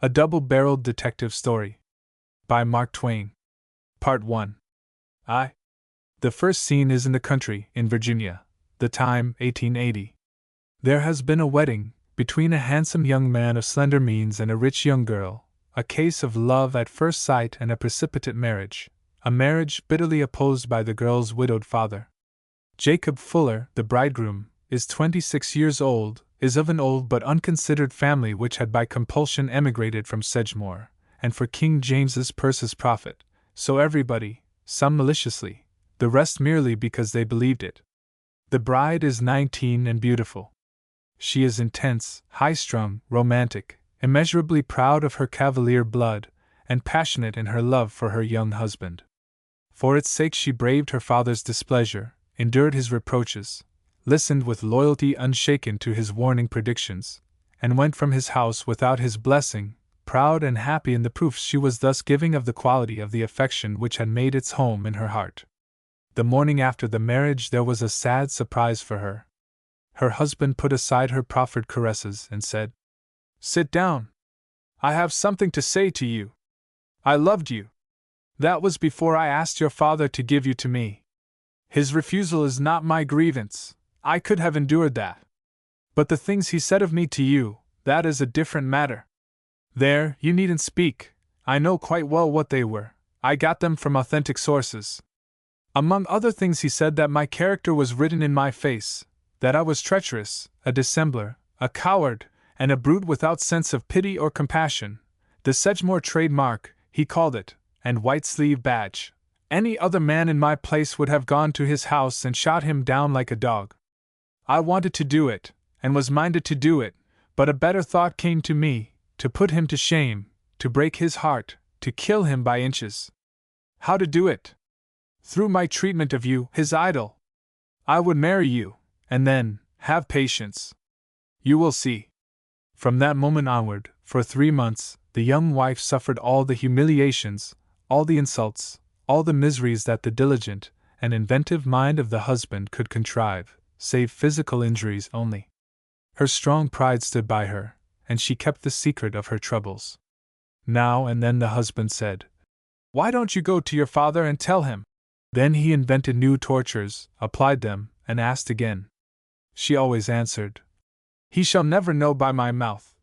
A Double-Barreled Detective Story. By Mark Twain. Part 1. The first scene is in the country, in Virginia. The time, 1880. There has been a wedding, between a handsome young man of slender means and a rich young girl, a case of love at first sight and a precipitate marriage, a marriage bitterly opposed by the girl's widowed father. Jacob Fuller, the bridegroom, is 26 years old, is of an old but unconsidered family which had by compulsion emigrated from Sedgemoor, and for King James's purse's profit, so everybody, some maliciously, the rest merely because they believed it. The bride is 19 and beautiful. She is intense, high-strung, romantic, immeasurably proud of her Cavalier blood, and passionate in her love for her young husband. For its sake she braved her father's displeasure, endured his reproaches, listened with loyalty unshaken to his warning predictions, and went from his house without his blessing, proud and happy in the proofs she was thus giving of the quality of the affection which had made its home in her heart. The morning after the marriage there was a sad surprise for her. Her husband put aside her proffered caresses and said, "Sit down. I have something to say to you. I loved you. That was before I asked your father to give you to me. His refusal is not my grievance. I could have endured that. But the things he said of me to you, that is a different matter. There, you needn't speak. I know quite well what they were. I got them from authentic sources. Among other things he said that my character was written in my face, that I was treacherous, a dissembler, a coward, and a brute without sense of pity or compassion. The Sedgemoor trademark, he called it, and white sleeve badge. Any other man in my place would have gone to his house and shot him down like a dog. I wanted to do it, and was minded to do it, but a better thought came to me, to put him to shame, to break his heart, to kill him by inches. How to do it? Through my treatment of you, his idol. I would marry you, and then, have patience. You will see." From that moment onward, for 3 months, the young wife suffered all the humiliations, all the insults, all the miseries that the diligent and inventive mind of the husband could contrive, save physical injuries only. Her strong pride stood by her, and she kept the secret of her troubles. Now and then the husband said, "Why don't you go to your father and tell him?" Then he invented new tortures, applied them, and asked again. She always answered, "He shall never know by my mouth,"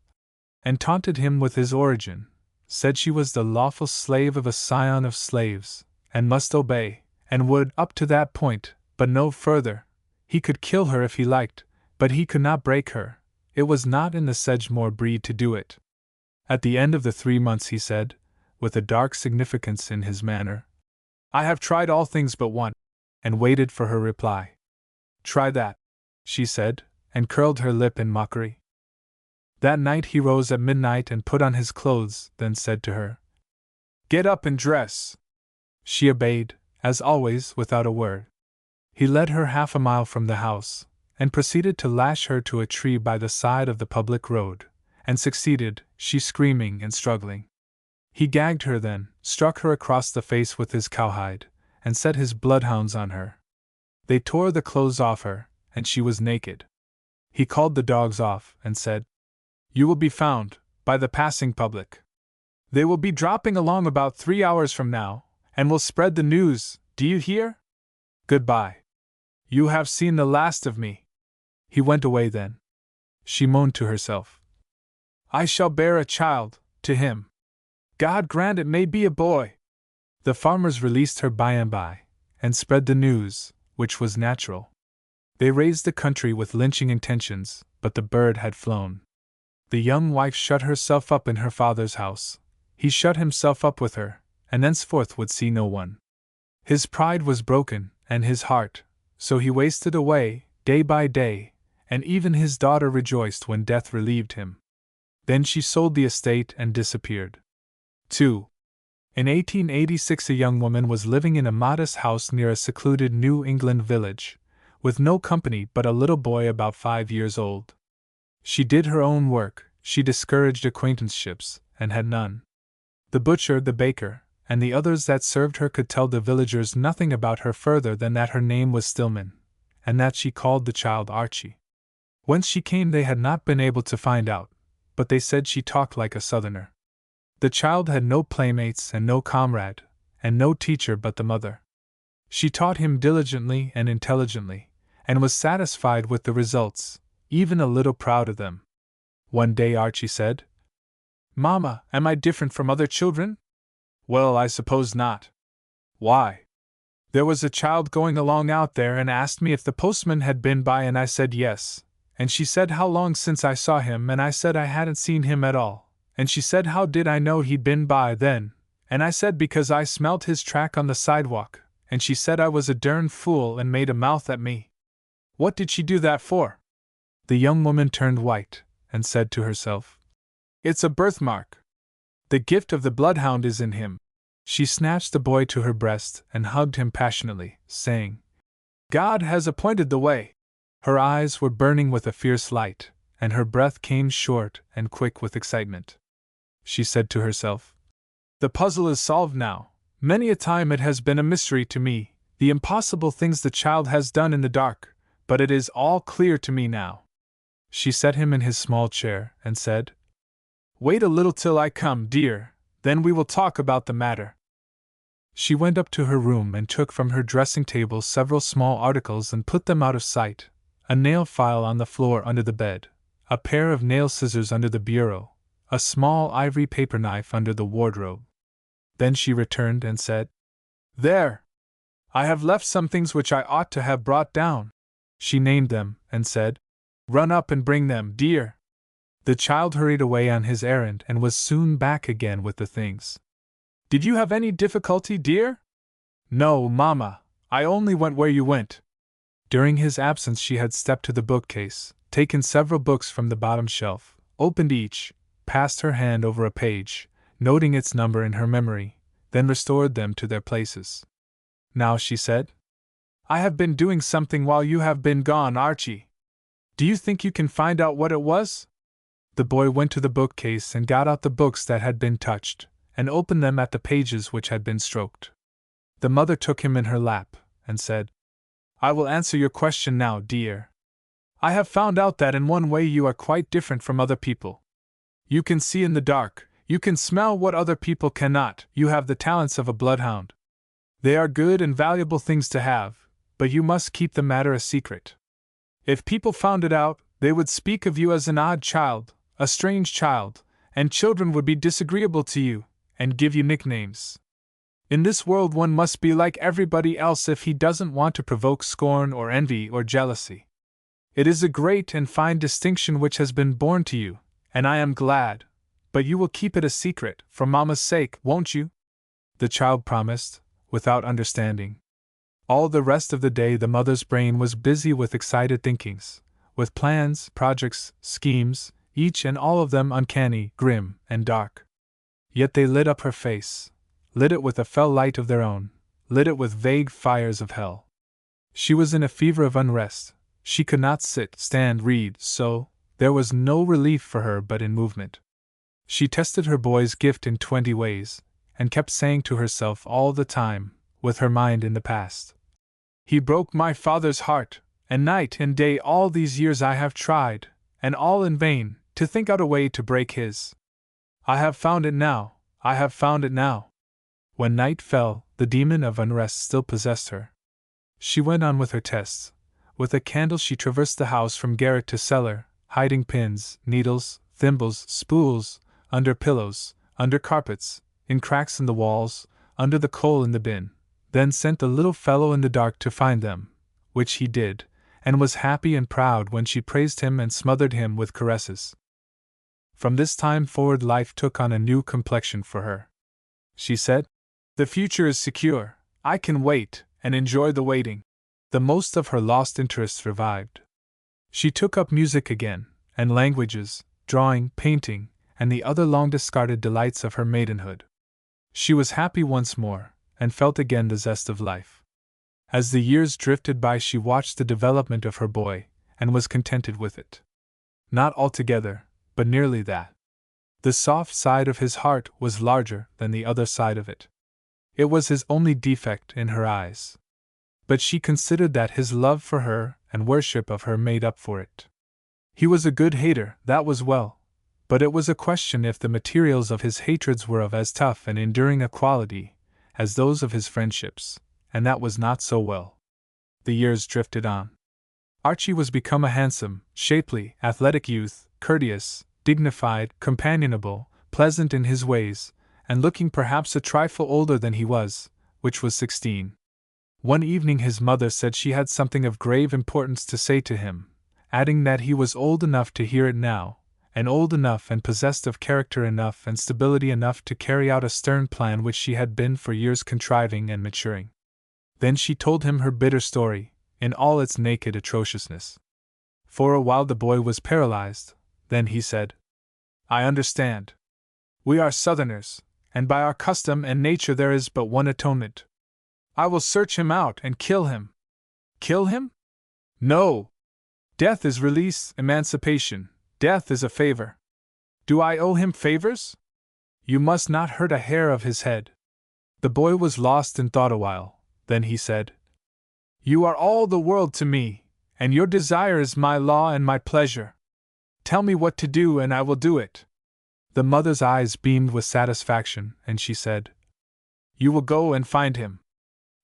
and taunted him with his origin, said she was the lawful slave of a scion of slaves, and must obey, and would, up to that point, but no further. He could kill her if he liked, but he could not break her. It was not in the Sedgemoor breed to do it. At the end of the 3 months he said, with a dark significance in his manner, "I have tried all things but one," and waited for her reply. "Try that," she said, and curled her lip in mockery. That night he rose at midnight and put on his clothes, then said to her, "Get up and dress." She obeyed, as always, without a word. He led her half a mile from the house, and proceeded to lash her to a tree by the side of the public road, and succeeded, she screaming and struggling. He gagged her then, struck her across the face with his cowhide, and set his bloodhounds on her. They tore the clothes off her, and she was naked. He called the dogs off, and said, "You will be found, by the passing public. They will be dropping along about 3 hours from now, and will spread the news, do you hear? Goodbye. You have seen the last of me." He went away then. She moaned to herself, "I shall bear a child, to him. God grant it may be a boy." The farmers released her by and by, and spread the news, which was natural. They raised the country with lynching intentions, but the bird had flown. The young wife shut herself up in her father's house. He shut himself up with her, and thenceforth would see no one. His pride was broken, and his heart, so he wasted away, day by day, and even his daughter rejoiced when death relieved him. Then she sold the estate and disappeared. 2. In 1886 a young woman was living in a modest house near a secluded New England village, with no company but a little boy about 5 years old. She did her own work, she discouraged acquaintanceships, and had none. The butcher, the baker, and the others that served her could tell the villagers nothing about her further than that her name was Stillman, and that she called the child Archie. Whence she came they had not been able to find out, but they said she talked like a Southerner. The child had no playmates and no comrade, and no teacher but the mother. She taught him diligently and intelligently, and was satisfied with the results, even a little proud of them. One day Archie said, "Mama, am I different from other children?" "Well, I suppose not." "Why?" "There was a child going along out there and asked me if the postman had been by, and I said yes, and she said how long since I saw him, and I said I hadn't seen him at all, and she said how did I know he'd been by then, and I said because I smelt his track on the sidewalk, and she said I was a dern fool and made a mouth at me." "What did she do that for?" The young woman turned white, and said to herself, "It's a birthmark. The gift of the bloodhound is in him." She snatched the boy to her breast and hugged him passionately, saying, "God has appointed the way." Her eyes were burning with a fierce light, and her breath came short and quick with excitement. She said to herself, "The puzzle is solved now. Many a time it has been a mystery to me, the impossible things the child has done in the dark, but it is all clear to me now." She set him in his small chair and said, "Wait a little till I come, dear, then we will talk about the matter." She went up to her room and took from her dressing table several small articles and put them out of sight: a nail file on the floor under the bed, a pair of nail scissors under the bureau, a small ivory paper knife under the wardrobe. Then she returned and said, "There! I have left some things which I ought to have brought down." She named them, and said, "Run up and bring them, dear." The child hurried away on his errand and was soon back again with the things. "Did you have any difficulty, dear?" "No, Mamma, I only went where you went." During his absence she had stepped to the bookcase, taken several books from the bottom shelf, opened each, passed her hand over a page, noting its number in her memory, then restored them to their places. "Now," she said, "I have been doing something while you have been gone, Archie. Do you think you can find out what it was?" The boy went to the bookcase and got out the books that had been touched, and opened them at the pages which had been stroked. The mother took him in her lap, and said, "I will answer your question now, dear. I have found out that in one way you are quite different from other people. You can see in the dark, you can smell what other people cannot, you have the talents of a bloodhound. They are good and valuable things to have, but you must keep the matter a secret. If people found it out, they would speak of you as an odd child, a strange child, and children would be disagreeable to you, and give you nicknames. In this world one must be like everybody else if he doesn't want to provoke scorn or envy or jealousy. It is a great and fine distinction which has been born to you, and I am glad, but you will keep it a secret, for Mama's sake, won't you?" The child promised, without understanding. All the rest of the day the mother's brain was busy with excited thinkings, with plans, projects, schemes, each and all of them uncanny, grim, and dark. Yet they lit up her face, lit it with a fell light of their own, lit it with vague fires of hell. She was in a fever of unrest. She could not sit, stand, read, sew. There was no relief for her but in movement. She tested her boy's gift in 20 ways, and kept saying to herself all the time, with her mind in the past, "He broke my father's heart, and night and day all these years I have tried, and all in vain, to think out a way to break his. I have found it now, I have found it now." When night fell, the demon of unrest still possessed her. She went on with her tests. With a candle she traversed the house from garret to cellar, hiding pins, needles, thimbles, spools, under pillows, under carpets, in cracks in the walls, under the coal in the bin, then sent the little fellow in the dark to find them, which he did, and was happy and proud when she praised him and smothered him with caresses. From this time forward life took on a new complexion for her. She said, "The future is secure, I can wait, and enjoy the waiting." The most of her lost interests revived. She took up music again, and languages, drawing, painting, and the other long-discarded delights of her maidenhood. She was happy once more, and felt again the zest of life. As the years drifted by she watched the development of her boy, and was contented with it. Not altogether, but nearly that. The soft side of his heart was larger than the other side of it. It was his only defect in her eyes. But she considered that his love for her and worship of her made up for it. He was a good hater, that was well, but it was a question if the materials of his hatreds were of as tough and enduring a quality as those of his friendships, and that was not so well. The years drifted on. Archie was become a handsome, shapely, athletic youth, courteous, dignified, companionable, pleasant in his ways, and looking perhaps a trifle older than he was, which was 16. One evening his mother said she had something of grave importance to say to him, adding that he was old enough to hear it now, and old enough and possessed of character enough and stability enough to carry out a stern plan which she had been for years contriving and maturing. Then she told him her bitter story, in all its naked atrociousness. For a while the boy was paralyzed, then he said, "I understand. We are Southerners, and by our custom and nature there is but one atonement. I will search him out and kill him." Kill him? No! Death is release, emancipation. Death is a favor. Do I owe him favors? You must not hurt a hair of his head. The boy was lost in thought a while, then he said, "You are all the world to me, and your desire is my law and my pleasure. Tell me what to do and I will do it." The mother's eyes beamed with satisfaction, and she said, "You will go and find him.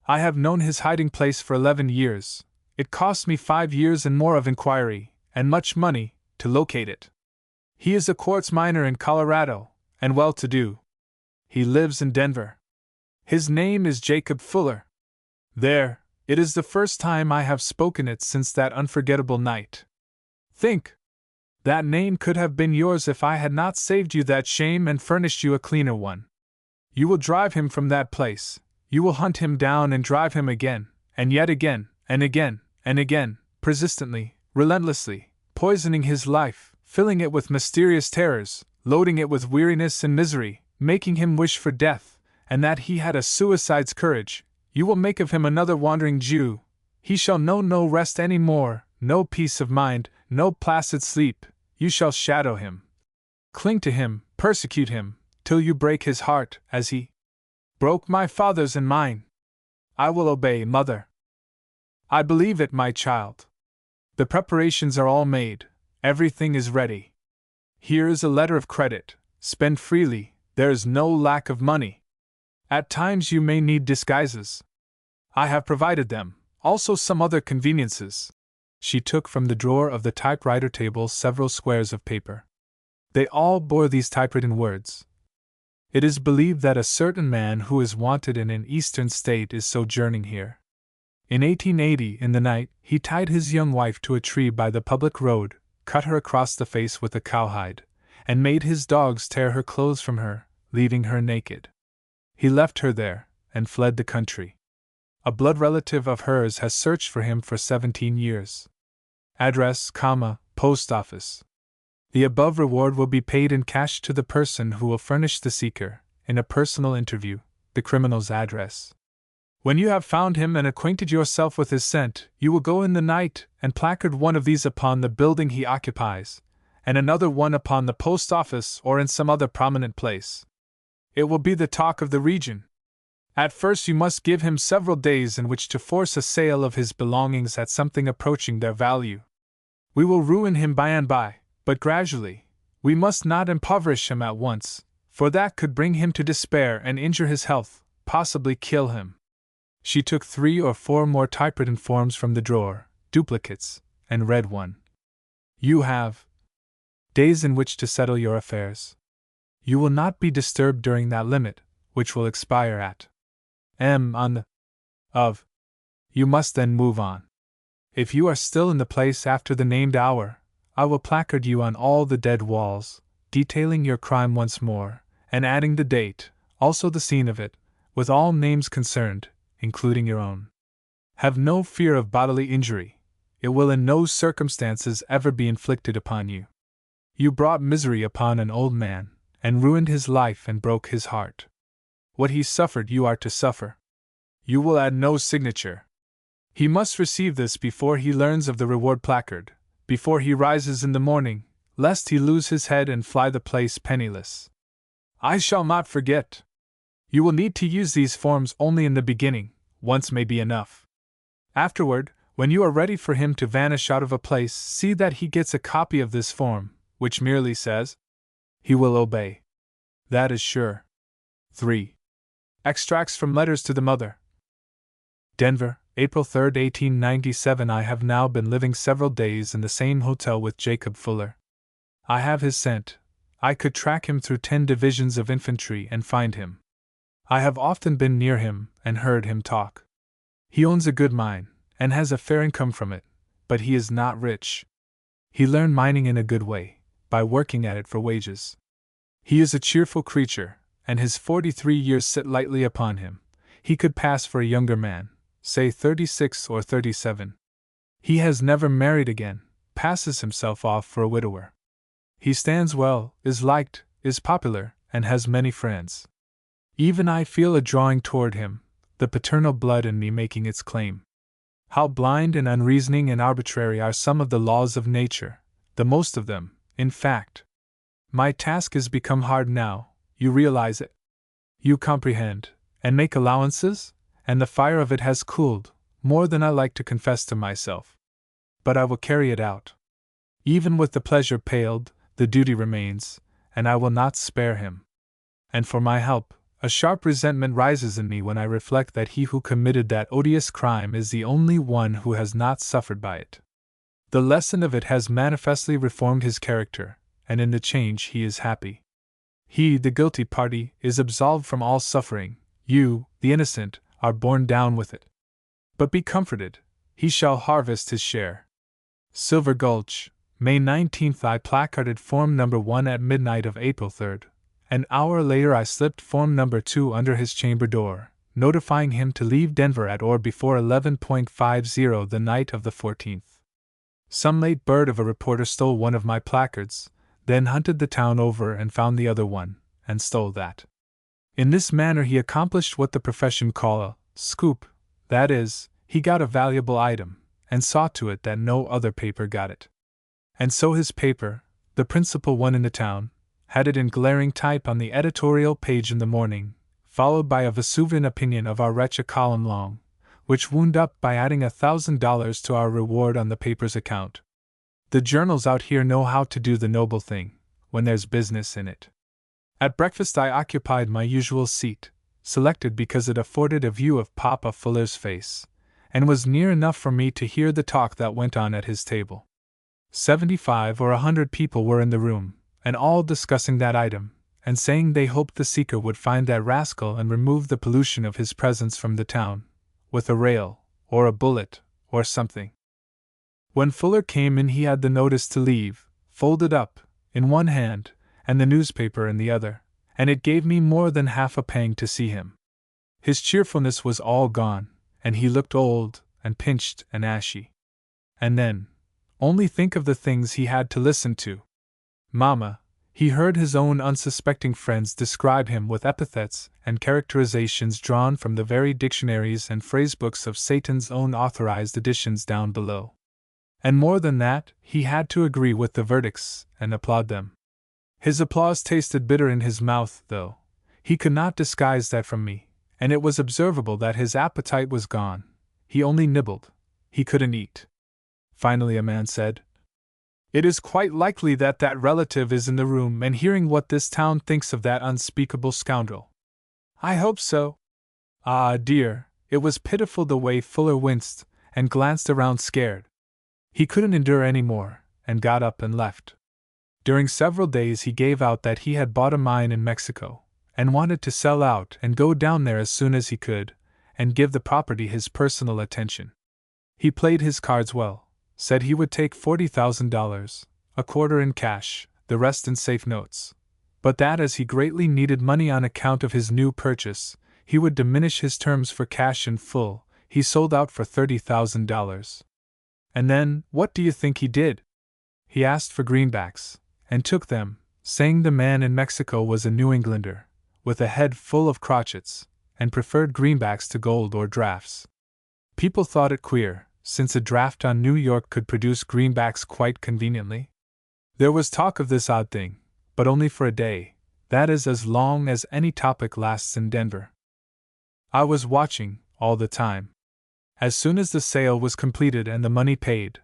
I have known his hiding place for 11 years. It cost me 5 years and more of inquiry, and much money, to locate it. He is a quartz miner in Colorado, and well-to-do. He lives in Denver. His name is Jacob Fuller. There, it is the first time I have spoken it since that unforgettable night. Think! That name could have been yours if I had not saved you that shame and furnished you a cleaner one. You will drive him from that place. You will hunt him down and drive him again, and yet again, and again, and again, persistently, relentlessly, poisoning his life, filling it with mysterious terrors, loading it with weariness and misery, making him wish for death, and that he had a suicide's courage. You will make of him another wandering Jew. He shall know no rest any more, no peace of mind, no placid sleep. You shall shadow him. Cling to him, persecute him, till you break his heart, as he broke my father's and mine. I will obey, mother. I believe it, my child. The preparations are all made, everything is ready. Here is a letter of credit. Spend freely, there is no lack of money. At times you may need disguises. I have provided them, also some other conveniences. She took from the drawer of the typewriter table several squares of paper. They all bore these typewritten words. It is believed that a certain man who is wanted in an eastern state is sojourning here. In 1880, in the night, he tied his young wife to a tree by the public road, cut her across the face with a cowhide, and made his dogs tear her clothes from her, leaving her naked. He left her there, and fled the country. A blood relative of hers has searched for him for 17 years. Address, post office. The above reward will be paid in cash to the person who will furnish the seeker, in a personal interview, the criminal's address. When you have found him and acquainted yourself with his scent, you will go in the night and placard one of these upon the building he occupies, and another one upon the post office or in some other prominent place. It will be the talk of the region. At first you must give him several days in which to force a sale of his belongings at something approaching their value. We will ruin him by and by, but gradually. We must not impoverish him at once, for that could bring him to despair and injure his health, possibly kill him. She took 3 or 4 more typewritten forms from the drawer, duplicates, and read one. You have days in which to settle your affairs. You will not be disturbed during that limit, which will expire at on the of. You must then move on. If you are still in the place after the named hour, I will placard you on all the dead walls, detailing your crime once more, and adding the date, also the scene of it, with all names concerned, including your own. Have no fear of bodily injury. It will in no circumstances ever be inflicted upon you. You brought misery upon an old man, and ruined his life and broke his heart. What he suffered you are to suffer. You will add no signature. He must receive this before he learns of the reward placard, before he rises in the morning, lest he lose his head and fly the place penniless. I shall not forget. You will need to use these forms only in the beginning, once may be enough. Afterward, when you are ready for him to vanish out of a place, see that he gets a copy of this form, which merely says, He will obey. That is sure. 3. Extracts from letters to the mother. Denver, April 3, 1897. I have now been living several days in the same hotel with Jacob Fuller. I have his scent. I could track him through 10 divisions of infantry and find him. I have often been near him and heard him talk. He owns a good mine, and has a fair income from it, but he is not rich. He learned mining in a good way, by working at it for wages. He is a cheerful creature, and his 43 years sit lightly upon him. He could pass for a younger man, say 36 or 37. He has never married again, passes himself off for a widower. He stands well, is liked, is popular, and has many friends. Even I feel a drawing toward him, the paternal blood in me making its claim. How blind and unreasoning and arbitrary are some of the laws of nature, the most of them, in fact. My task is become hard now, you realize it. You comprehend, and make allowances, and the fire of it has cooled, more than I like to confess to myself. But I will carry it out. Even with the pleasure paled, the duty remains, and I will not spare him. And for my help, a sharp resentment rises in me when I reflect that he who committed that odious crime is the only one who has not suffered by it. The lesson of it has manifestly reformed his character, and in the change he is happy. He, the guilty party, is absolved from all suffering. You, the innocent, are borne down with it. But be comforted, he shall harvest his share. Silver Gulch, May 19th. I placarded Form No. 1 at midnight of April 3rd. An hour later I slipped Form No. 2 under his chamber door, notifying him to leave Denver at or before 11:50 the night of the 14th. Some late bird of a reporter stole one of my placards, then hunted the town over and found the other one, and stole that. In this manner he accomplished what the profession call a scoop, that is, he got a valuable item, and saw to it that no other paper got it. And so his paper, the principal one in the town, had it in glaring type on the editorial page in the morning, followed by a Vesuvian opinion of our wretch a column long, which wound up by adding $1,000 to our reward on the paper's account. The journals out here know how to do the noble thing, when there's business in it. At breakfast I occupied my usual seat, selected because it afforded a view of Papa Fuller's face, and was near enough for me to hear the talk that went on at his table. 75 or 100 people were in the room, and all discussing that item, and saying they hoped the seeker would find that rascal and remove the pollution of his presence from the town, with a rail, or a bullet, or something. When Fuller came in he had the notice to leave, folded up, in one hand, and the newspaper in the other, and it gave me more than half a pang to see him. His cheerfulness was all gone, and he looked old, and pinched, and ashy. And then, only think of the things he had to listen to. Mamma, he heard his own unsuspecting friends describe him with epithets and characterizations drawn from the very dictionaries and phrasebooks of Satan's own authorized editions down below. And more than that, he had to agree with the verdicts and applaud them. His applause tasted bitter in his mouth, though. He could not disguise that from me, and it was observable that his appetite was gone. He only nibbled. He couldn't eat. Finally a man said, "It is quite likely that that relative is in the room and hearing what this town thinks of that unspeakable scoundrel." "I hope so." Ah, dear, it was pitiful the way Fuller winced and glanced around scared. He couldn't endure any more, and got up and left. During several days he gave out that he had bought a mine in Mexico, and wanted to sell out and go down there as soon as he could, and give the property his personal attention. He played his cards well, said he would take $40,000, a quarter in cash, the rest in safe notes, but that as he greatly needed money on account of his new purchase, he would diminish his terms for cash in full. He sold out for $30,000. And then, what do you think he did? He asked for greenbacks, and took them, saying the man in Mexico was a New Englander, with a head full of crotchets, and preferred greenbacks to gold or drafts. People thought it queer, since a draft on New York could produce greenbacks quite conveniently. There was talk of this odd thing, but only for a day, that is as long as any topic lasts in Denver. I was watching, all the time. As soon as the sale was completed and the money paid,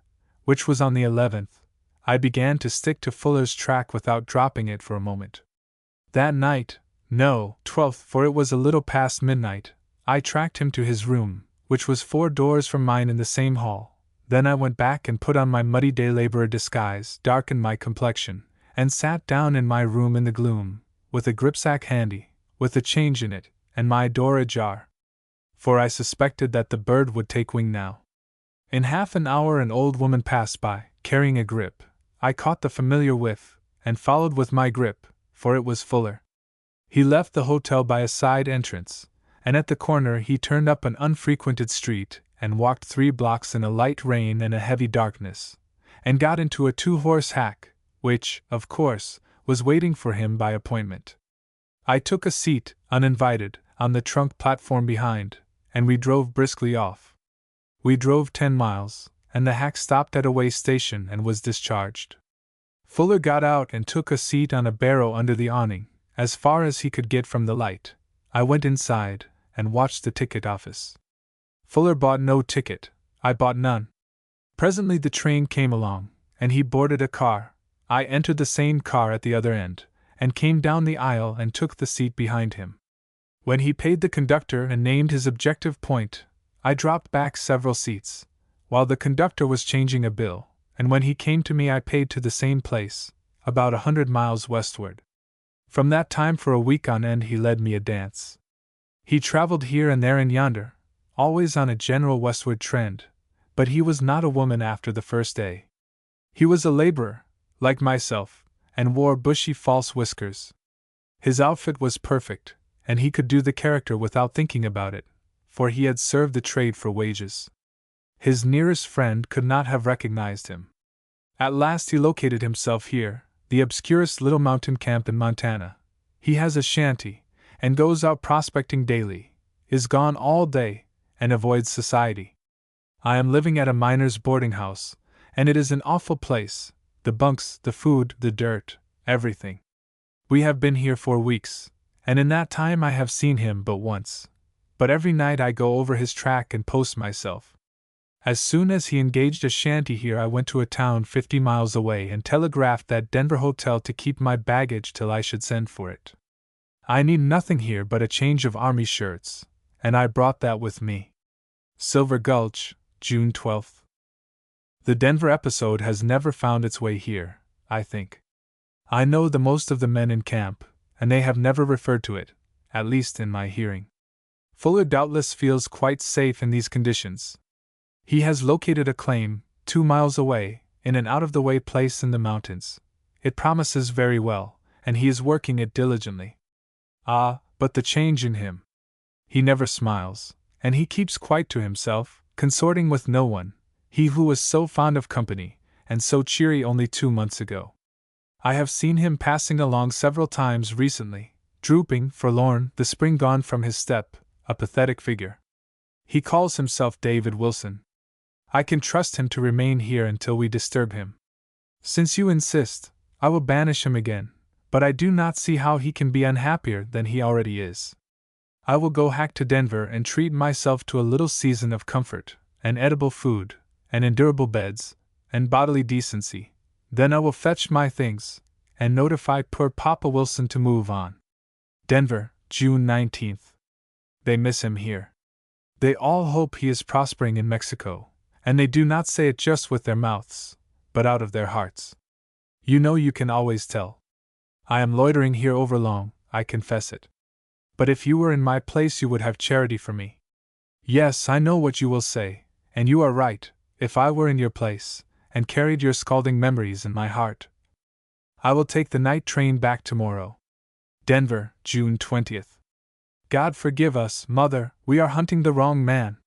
which was on the 11th, I began to stick to Fuller's track without dropping it for a moment. That night, no, 12th, for it was a little past midnight, I tracked him to his room, which was 4 doors from mine in the same hall. Then I went back and put on my muddy day laborer disguise, darkened my complexion, and sat down in my room in the gloom, with a gripsack handy, with a change in it, and my door ajar. For I suspected that the bird would take wing now. In half an hour an old woman passed by, carrying a grip. I caught the familiar whiff, and followed with my grip, for it was Fuller. He left the hotel by a side entrance, and at the corner he turned up an unfrequented street, and walked 3 blocks in a light rain and a heavy darkness, and got into a 2-horse hack, which, of course, was waiting for him by appointment. I took a seat, uninvited, on the trunk platform behind, and we drove briskly off. We drove 10 miles, and the hack stopped at a way station and was discharged. Fuller got out and took a seat on a barrow under the awning, as far as he could get from the light. I went inside, and watched the ticket office. Fuller bought no ticket, I bought none. Presently the train came along, and he boarded a car. I entered the same car at the other end, and came down the aisle and took the seat behind him. When he paid the conductor and named his objective point, I dropped back several seats, while the conductor was changing a bill, and when he came to me I paid to the same place, about 100 miles westward. From that time for a week on end he led me a dance. He traveled here and there and yonder, always on a general westward trend, but he was not a woman after the first day. He was a laborer, like myself, and wore bushy false whiskers. His outfit was perfect, and he could do the character without thinking about it, for he had served the trade for wages. His nearest friend could not have recognized him. At last he located himself here, the obscurest little mountain camp in Montana. He has a shanty, and goes out prospecting daily, is gone all day, and avoids society. I am living at a miner's boarding house, and it is an awful place, the bunks, the food, the dirt, everything. We have been here 4 weeks, and in that time I have seen him but once. But every night I go over his track and post myself. As soon as he engaged a shanty here I went to a town 50 miles away and telegraphed that Denver hotel to keep my baggage till I should send for it. I need nothing here but a change of army shirts, and I brought that with me. Silver Gulch, June 12th. The Denver episode has never found its way here, I think. I know the most of the men in camp, and they have never referred to it, at least in my hearing. Fuller doubtless feels quite safe in these conditions. He has located a claim, 2 miles away, in an out-of-the-way place in the mountains. It promises very well, and he is working it diligently. Ah, but the change in him! He never smiles, and he keeps quite to himself, consorting with no one, he who was so fond of company, and so cheery only 2 months ago. I have seen him passing along several times recently, drooping, forlorn, the spring gone from his step, a pathetic figure. He calls himself David Wilson. I can trust him to remain here until we disturb him. Since you insist, I will banish him again, but I do not see how he can be unhappier than he already is. I will go hack to Denver and treat myself to a little season of comfort, and edible food, and endurable beds, and bodily decency. Then I will fetch my things, and notify poor Papa Wilson to move on. Denver, June 19th. They miss him here. They all hope he is prospering in Mexico, and they do not say it just with their mouths, but out of their hearts. You know you can always tell. I am loitering here overlong, I confess it. But if you were in my place you would have charity for me. Yes, I know what you will say, and you are right. If I were in your place, and carried your scalding memories in my heart, I will take the night train back tomorrow. Denver, June 20th. God forgive us, Mother, we are hunting the wrong man.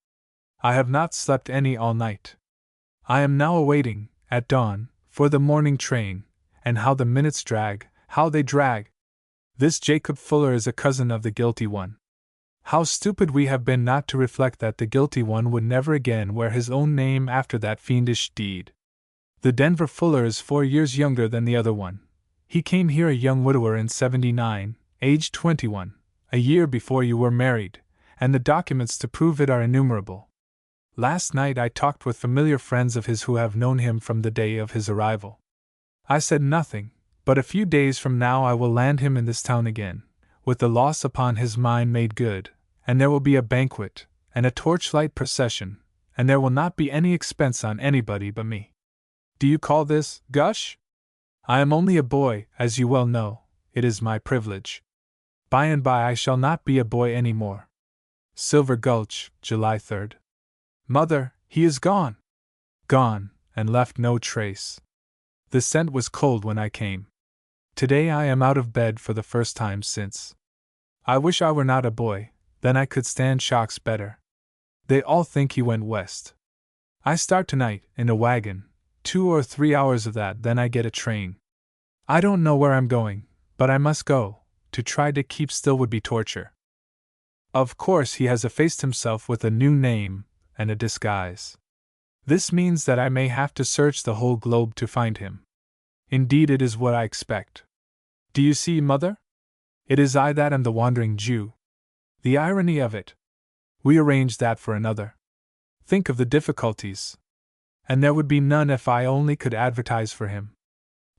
I have not slept any all night. I am now awaiting, at dawn, for the morning train, and how the minutes drag, how they drag! This Jacob Fuller is a cousin of the guilty one. How stupid we have been not to reflect that the guilty one would never again wear his own name after that fiendish deed. The Denver Fuller is 4 years younger than the other one. He came here a young widower in '79, aged 21, a year before you were married, and the documents to prove it are innumerable. Last night I talked with familiar friends of his who have known him from the day of his arrival. I said nothing, but a few days from now I will land him in this town again, with the loss upon his mind made good, and there will be a banquet, and a torchlight procession, and there will not be any expense on anybody but me. Do you call this gush? I am only a boy, as you well know. It is my privilege. By and by I shall not be a boy any more. Silver Gulch, July 3rd. Mother, he is gone. Gone, and left no trace. The scent was cold when I came. Today I am out of bed for the first time since. I wish I were not a boy, then I could stand shocks better. They all think he went west. I start tonight, in a wagon, 2 or 3 hours of that, then I get a train. I don't know where I'm going, but I must go. To try to keep still would be torture. Of course he has effaced himself with a new name and a disguise. This means that I may have to search the whole globe to find him. Indeed, it is what I expect. Do you see, Mother? It is I that am the wandering Jew. The irony of it. We arranged that for another. Think of the difficulties. And there would be none if I only could advertise for him.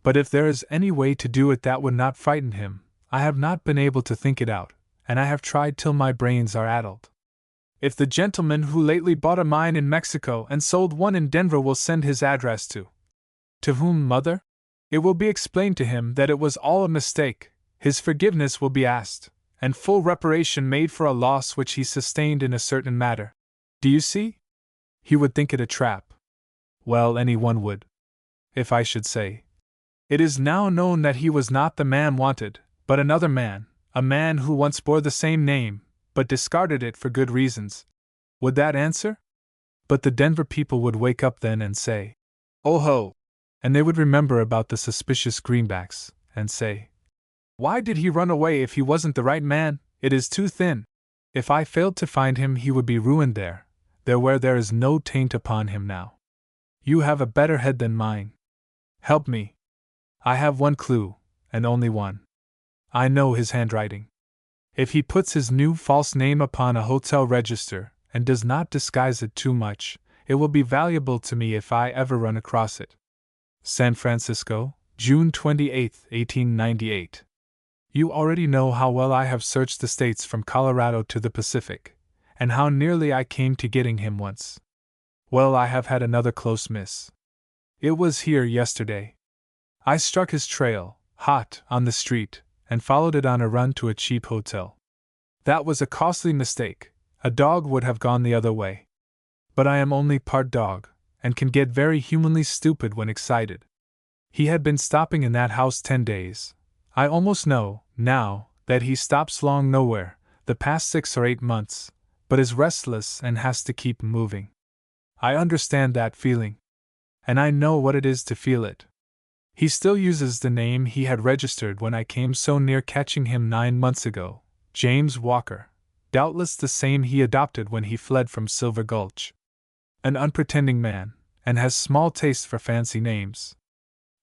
But if there is any way to do it that would not frighten him, I have not been able to think it out, and I have tried till my brains are addled. If the gentleman who lately bought a mine in Mexico and sold one in Denver will send his address to whom, Mother? It will be explained to him that it was all a mistake, his forgiveness will be asked, and full reparation made for a loss which he sustained in a certain matter. Do you see? He would think it a trap. Well, anyone would. If I should say, it is now known that he was not the man wanted, but another man, a man who once bore the same name, but discarded it for good reasons. Would that answer? But the Denver people would wake up then and say, "Oh ho!" And they would remember about the suspicious greenbacks, and say, "Why did he run away if he wasn't the right man? It is too thin." If I failed to find him, he would be ruined there where there is no taint upon him now. You have a better head than mine. Help me. I have one clue, and only one. I know his handwriting. If he puts his new false name upon a hotel register, and does not disguise it too much, it will be valuable to me if I ever run across it. San Francisco, June 28, 1898. You already know how well I have searched the states from Colorado to the Pacific, and how nearly I came to getting him once. Well, I have had another close miss. It was here yesterday. I struck his trail, hot, on the street, and followed it on a run to a cheap hotel. That was a costly mistake. A dog would have gone the other way. But I am only part dog, and can get very humanly stupid when excited. He had been stopping in that house 10 days. I almost know, now, that he stops long nowhere, the past 6 or 8 months, but is restless and has to keep moving. I understand that feeling. And I know what it is to feel it. He still uses the name he had registered when I came so near catching him 9 months ago, James Walker, doubtless the same he adopted when he fled from Silver Gulch. An unpretending man, and has small taste for fancy names.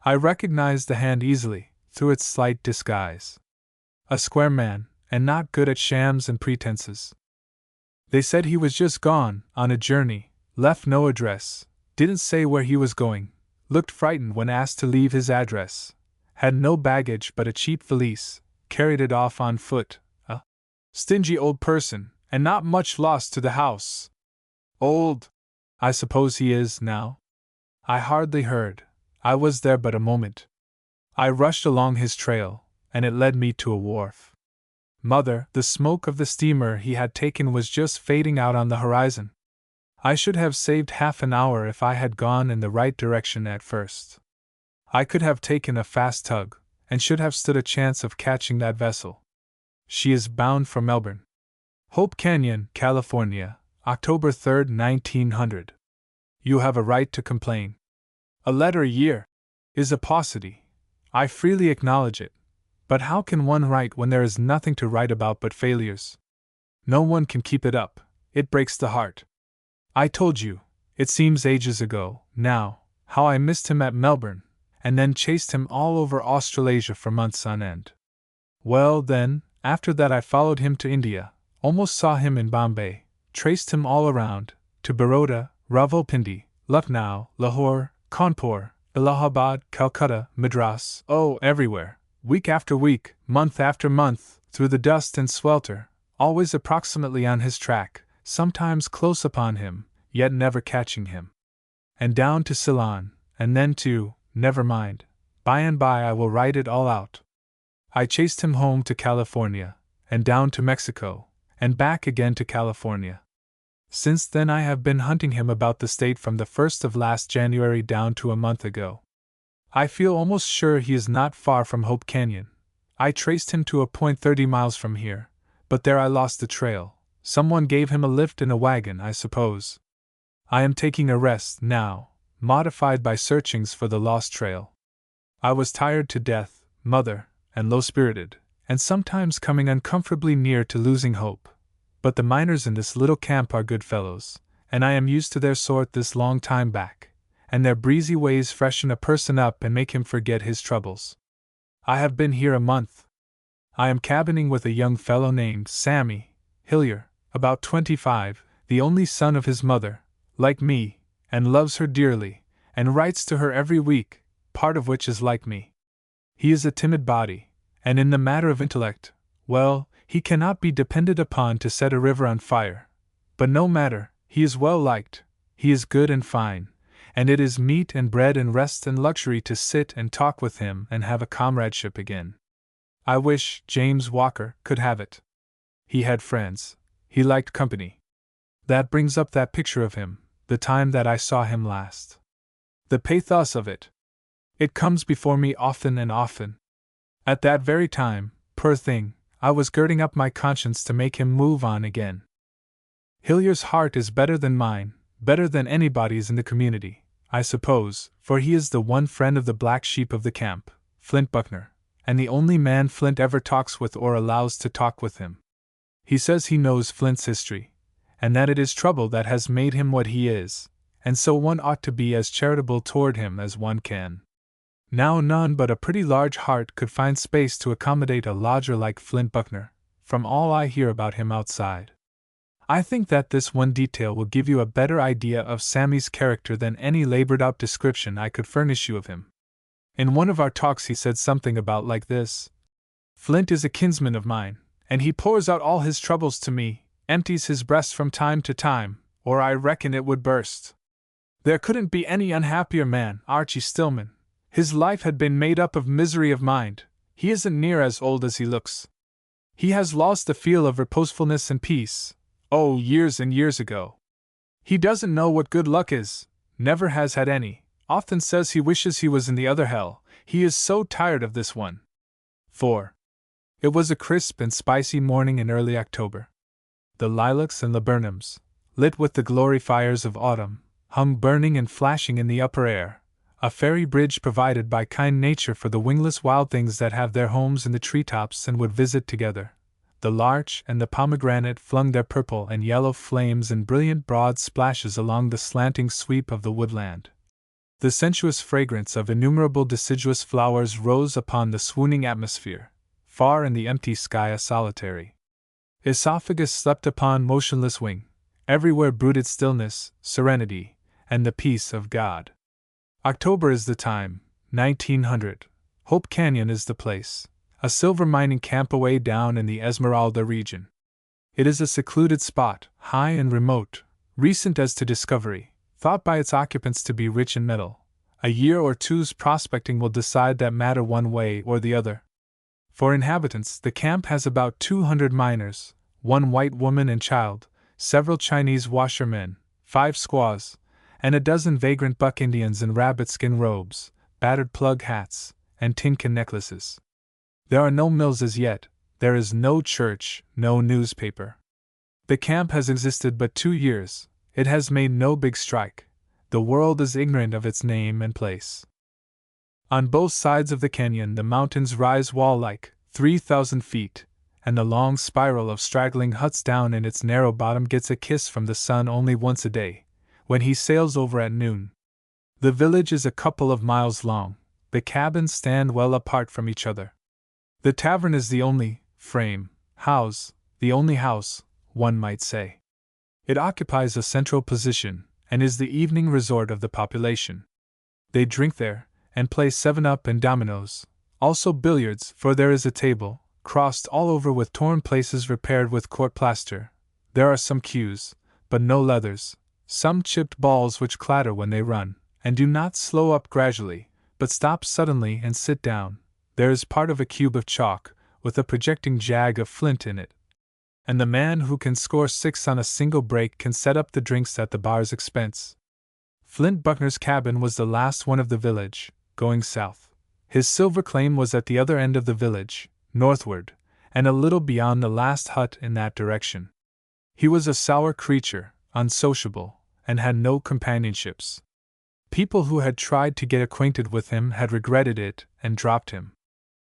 I recognized the hand easily, through its slight disguise. A square man, and not good at shams and pretenses. They said he was just gone, on a journey, left no address, didn't say where he was going, looked frightened when asked to leave his address, had no baggage but a cheap valise, carried it off on foot, a stingy old person, and not much loss to the house. Old? I suppose he is, now? I hardly heard. I was there but a moment. I rushed along his trail, and it led me to a wharf. Mother, the smoke of the steamer he had taken was just fading out on the horizon. I should have saved half an hour if I had gone in the right direction at first. I could have taken a fast tug, and should have stood a chance of catching that vessel. She is bound for Melbourne. Hope Canyon, California, October 3, 1900. You have a right to complain. A letter a year is a paucity. I freely acknowledge it. But how can one write when there is nothing to write about but failures? No one can keep it up. It breaks the heart. I told you, it seems ages ago, now, how I missed him at Melbourne, and then chased him all over Australasia for months on end. Well, then, after that I followed him to India, almost saw him in Bombay, traced him all around, to Baroda, Rawalpindi, Lucknow, Lahore, Kanpur, Allahabad, Calcutta, Madras, oh, everywhere, week after week, month after month, through the dust and swelter, always approximately on his track, sometimes close upon him, yet never catching him. And down to Ceylon, and then to, never mind, by and by I will write it all out. I chased him home to California, and down to Mexico, and back again to California. Since then I have been hunting him about the state from the 1st of last January down to a month ago. I feel almost sure he is not far from Hope Canyon. I traced him to a point 30 miles from here, but there I lost the trail. Someone gave him a lift in a wagon, I suppose. I am taking a rest now, modified by searchings for the lost trail. I was tired to death, mother, and low-spirited, and sometimes coming uncomfortably near to losing hope. But the miners in this little camp are good fellows, and I am used to their sort this long time back, and their breezy ways freshen a person up and make him forget his troubles. I have been here a month. I am cabining with a young fellow named Sammy Hillier, about 25, the only son of his mother, like me, and loves her dearly, and writes to her every week, part of which is like me. He is a timid body, and in the matter of intellect, well, he cannot be depended upon to set a river on fire. But no matter, he is well liked, he is good and fine, and it is meat and bread and rest and luxury to sit and talk with him and have a comradeship again. I wish James Walker could have it. He had friends, he liked company. That brings up that picture of him, the time that I saw him last. The pathos of it. It comes before me often and often. At that very time, poor thing, I was girding up my conscience to make him move on again. Hillier's heart is better than mine, better than anybody's in the community, I suppose, for he is the one friend of the black sheep of the camp, Flint Buckner, and the only man Flint ever talks with or allows to talk with him. He says he knows Flint's history, and that it is trouble that has made him what he is, and so one ought to be as charitable toward him as one can. Now none but a pretty large heart could find space to accommodate a lodger like Flint Buckner, from all I hear about him outside. I think that this one detail will give you a better idea of Sammy's character than any labored-out description I could furnish you of him. In one of our talks he said something about like this: Flint is a kinsman of mine, and he pours out all his troubles to me, empties his breast from time to time, or I reckon it would burst. There couldn't be any unhappier man, Archie Stillman. His life had been made up of misery of mind. He isn't near as old as he looks. He has lost the feel of reposefulness and peace, oh, years and years ago. He doesn't know what good luck is, never has had any, often says he wishes he was in the other hell, he is so tired of this one. 4. It was a crisp and spicy morning in early October. The lilacs and laburnums, lit with the glory fires of autumn, hung burning and flashing in the upper air, a fairy bridge provided by kind nature for the wingless wild things that have their homes in the treetops and would visit together. The larch and the pomegranate flung their purple and yellow flames in brilliant broad splashes along the slanting sweep of the woodland. The sensuous fragrance of innumerable deciduous flowers rose upon the swooning atmosphere, far in the empty sky a solitary esophagus slept upon motionless wing. Everywhere brooded stillness, serenity, and the peace of God. October is the time, 1900. Hope Canyon is the place, a silver mining camp away down in the Esmeralda region. It is a secluded spot, high and remote, recent as to discovery, thought by its occupants to be rich in metal. A year or two's prospecting will decide that matter one way or the other. For inhabitants, the camp has about 200 miners, one white woman and child, several Chinese washermen, 5 squaws, and a dozen vagrant buck Indians in rabbit-skin robes, battered plug hats, and tin-can necklaces. There are no mills as yet, there is no church, no newspaper. The camp has existed but 2 years, it has made no big strike, the world is ignorant of its name and place. On both sides of the canyon the mountains rise wall-like, 3,000 feet, and the long spiral of straggling huts down in its narrow bottom gets a kiss from the sun only once a day, when he sails over at noon. The village is a couple of miles long, the cabins stand well apart from each other. The tavern is the only house, the only house, one might say. It occupies a central position, and is the evening resort of the population. They drink there, and play 7-up and dominoes, also billiards, for there is a table, crossed all over with torn places repaired with court plaster. There are some cues, but no leathers, some chipped balls which clatter when they run, and do not slow up gradually, but stop suddenly and sit down. There is part of a cube of chalk, with a projecting jag of flint in it. And the man who can score 6 on a single break can set up the drinks at the bar's expense. Flint Buckner's cabin was the last one of the village, going south. His silver claim was at the other end of the village, northward, and a little beyond the last hut in that direction. He was a sour creature, unsociable, and had no companionships. People who had tried to get acquainted with him had regretted it and dropped him.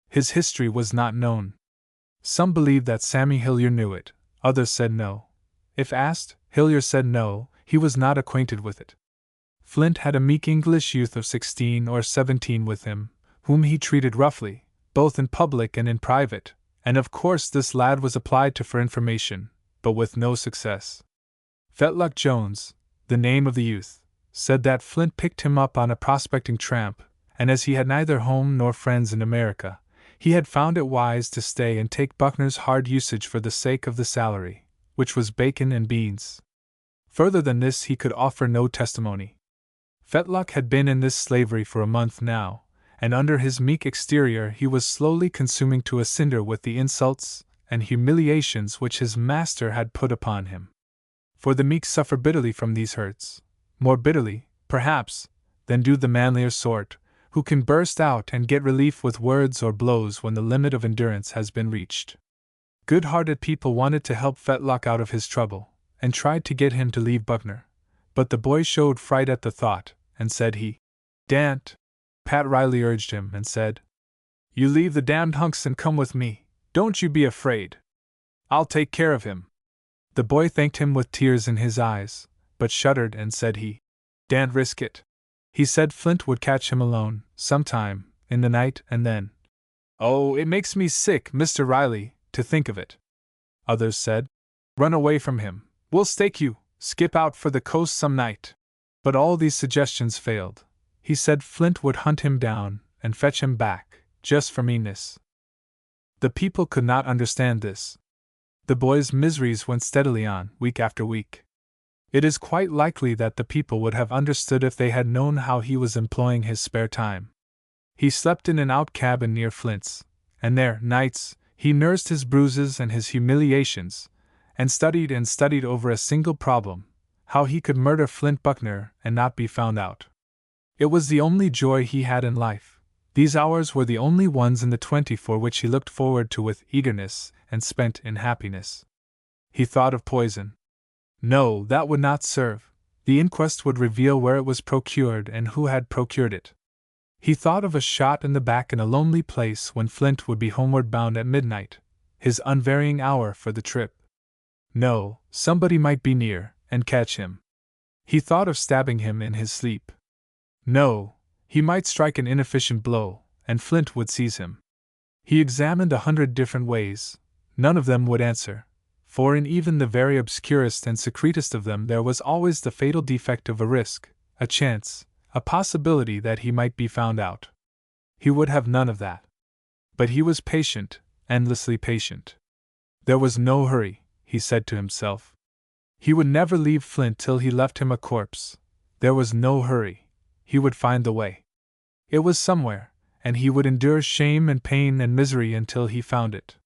His history was not known. Some believed that Sammy Hillier knew it, others said no. If asked, Hillier said no, he was not acquainted with it. Flint had a meek English youth of 16 or 17 with him, whom he treated roughly, both in public and in private, and of course this lad was applied to for information, but with no success. Fetlock Jones, the name of the youth, said that Flint picked him up on a prospecting tramp, and as he had neither home nor friends in America, he had found it wise to stay and take Buckner's hard usage for the sake of the salary, which was bacon and beans. Further than this he could offer no testimony. Fetlock had been in this slavery for a month now, and under his meek exterior he was slowly consuming to a cinder with the insults and humiliations which his master had put upon him. For the meek suffer bitterly from these hurts, more bitterly, perhaps, than do the manlier sort, who can burst out and get relief with words or blows when the limit of endurance has been reached. Good-hearted people wanted to help Fetlock out of his trouble, and tried to get him to leave Buckner, but the boy showed fright at the thought, and said he daren't. Pat Riley urged him and said, "You leave the damned hunks and come with me, don't you be afraid. I'll take care of him." The boy thanked him with tears in his eyes, but shuddered and said he daren't risk it. He said Flint would catch him alone, sometime, in the night, and then, "Oh, it makes me sick, Mr. Riley, to think of it." Others said, "Run away from him, we'll stake you, skip out for the coast some night." But all these suggestions failed. He said Flint would hunt him down and fetch him back, just for meanness. The people could not understand this. The boy's miseries went steadily on, week after week. It is quite likely that the people would have understood if they had known how he was employing his spare time. He slept in an out cabin near Flint's, and there, nights, he nursed his bruises and his humiliations, and studied over a single problem: how he could murder Flint Buckner and not be found out. It was the only joy he had in life. These hours were the only ones in the 24 which he looked forward to with eagerness and spent in happiness. He thought of poison. No, that would not serve. The inquest would reveal where it was procured and who had procured it. He thought of a shot in the back in a lonely place when Flint would be homeward bound at midnight, his unvarying hour for the trip. No, somebody might be near and catch him. He thought of stabbing him in his sleep. No, he might strike an inefficient blow, and Flint would seize him. He examined 100 different ways. None of them would answer, for in even the very obscurest and secretest of them there was always the fatal defect of a risk, a chance, a possibility that he might be found out. He would have none of that. But he was patient, endlessly patient. There was no hurry, he said to himself. He would never leave Flint till he left him a corpse. There was no hurry. He would find the way. It was somewhere, and he would endure shame and pain and misery until he found it.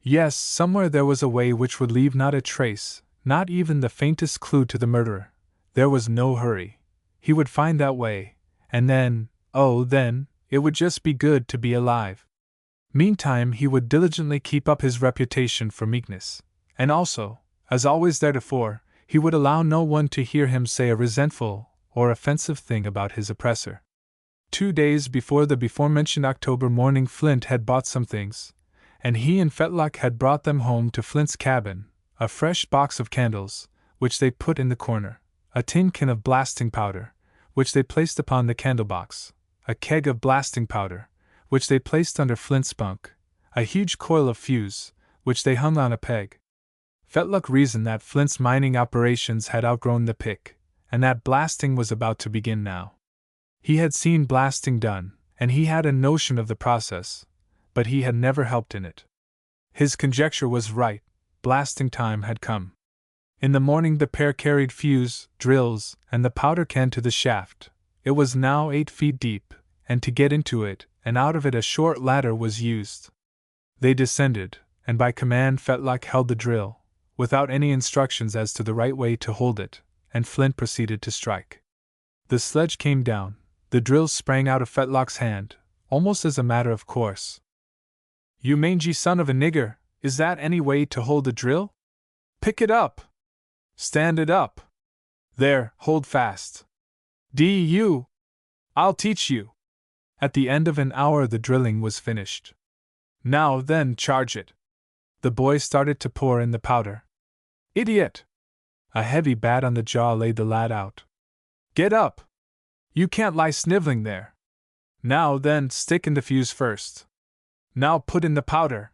Yes, somewhere there was a way which would leave not a trace, not even the faintest clue to the murderer. There was no hurry. He would find that way, and then, oh then, it would just be good to be alive. Meantime he would diligently keep up his reputation for meekness, and also, as always theretofore, he would allow no one to hear him say a resentful or offensive thing about his oppressor. 2 days before the before-mentioned October morning Flint had bought some things, and he and Fetlock had brought them home to Flint's cabin: a fresh box of candles, which they put in the corner, a tin can of blasting powder, which they placed upon the candlebox, a keg of blasting powder, which they placed under Flint's bunk, a huge coil of fuse, which they hung on a peg. Fetlock reasoned that Flint's mining operations had outgrown the pick, and that blasting was about to begin now. He had seen blasting done, and he had a notion of the process, but he had never helped in it. His conjecture was right, blasting time had come. In the morning the pair carried fuse, drills, and the powder can to the shaft. It was now 8 feet deep, and to get into it and out of it a short ladder was used. They descended, and by command Fetlock held the drill, without any instructions as to the right way to hold it, and Flint proceeded to strike. The sledge came down, the drill sprang out of Fetlock's hand, almost as a matter of course. "You mangy son of a nigger, is that any way to hold a drill? Pick it up! Stand it up! There, hold fast! D.U. I'll teach you!" At the end of an hour the drilling was finished. "Now then, charge it!" The boy started to pour in the powder. "Idiot!" A heavy bat on the jaw laid the lad out. "Get up! You can't lie sniveling there. Now then, stick in the fuse first. Now put in the powder.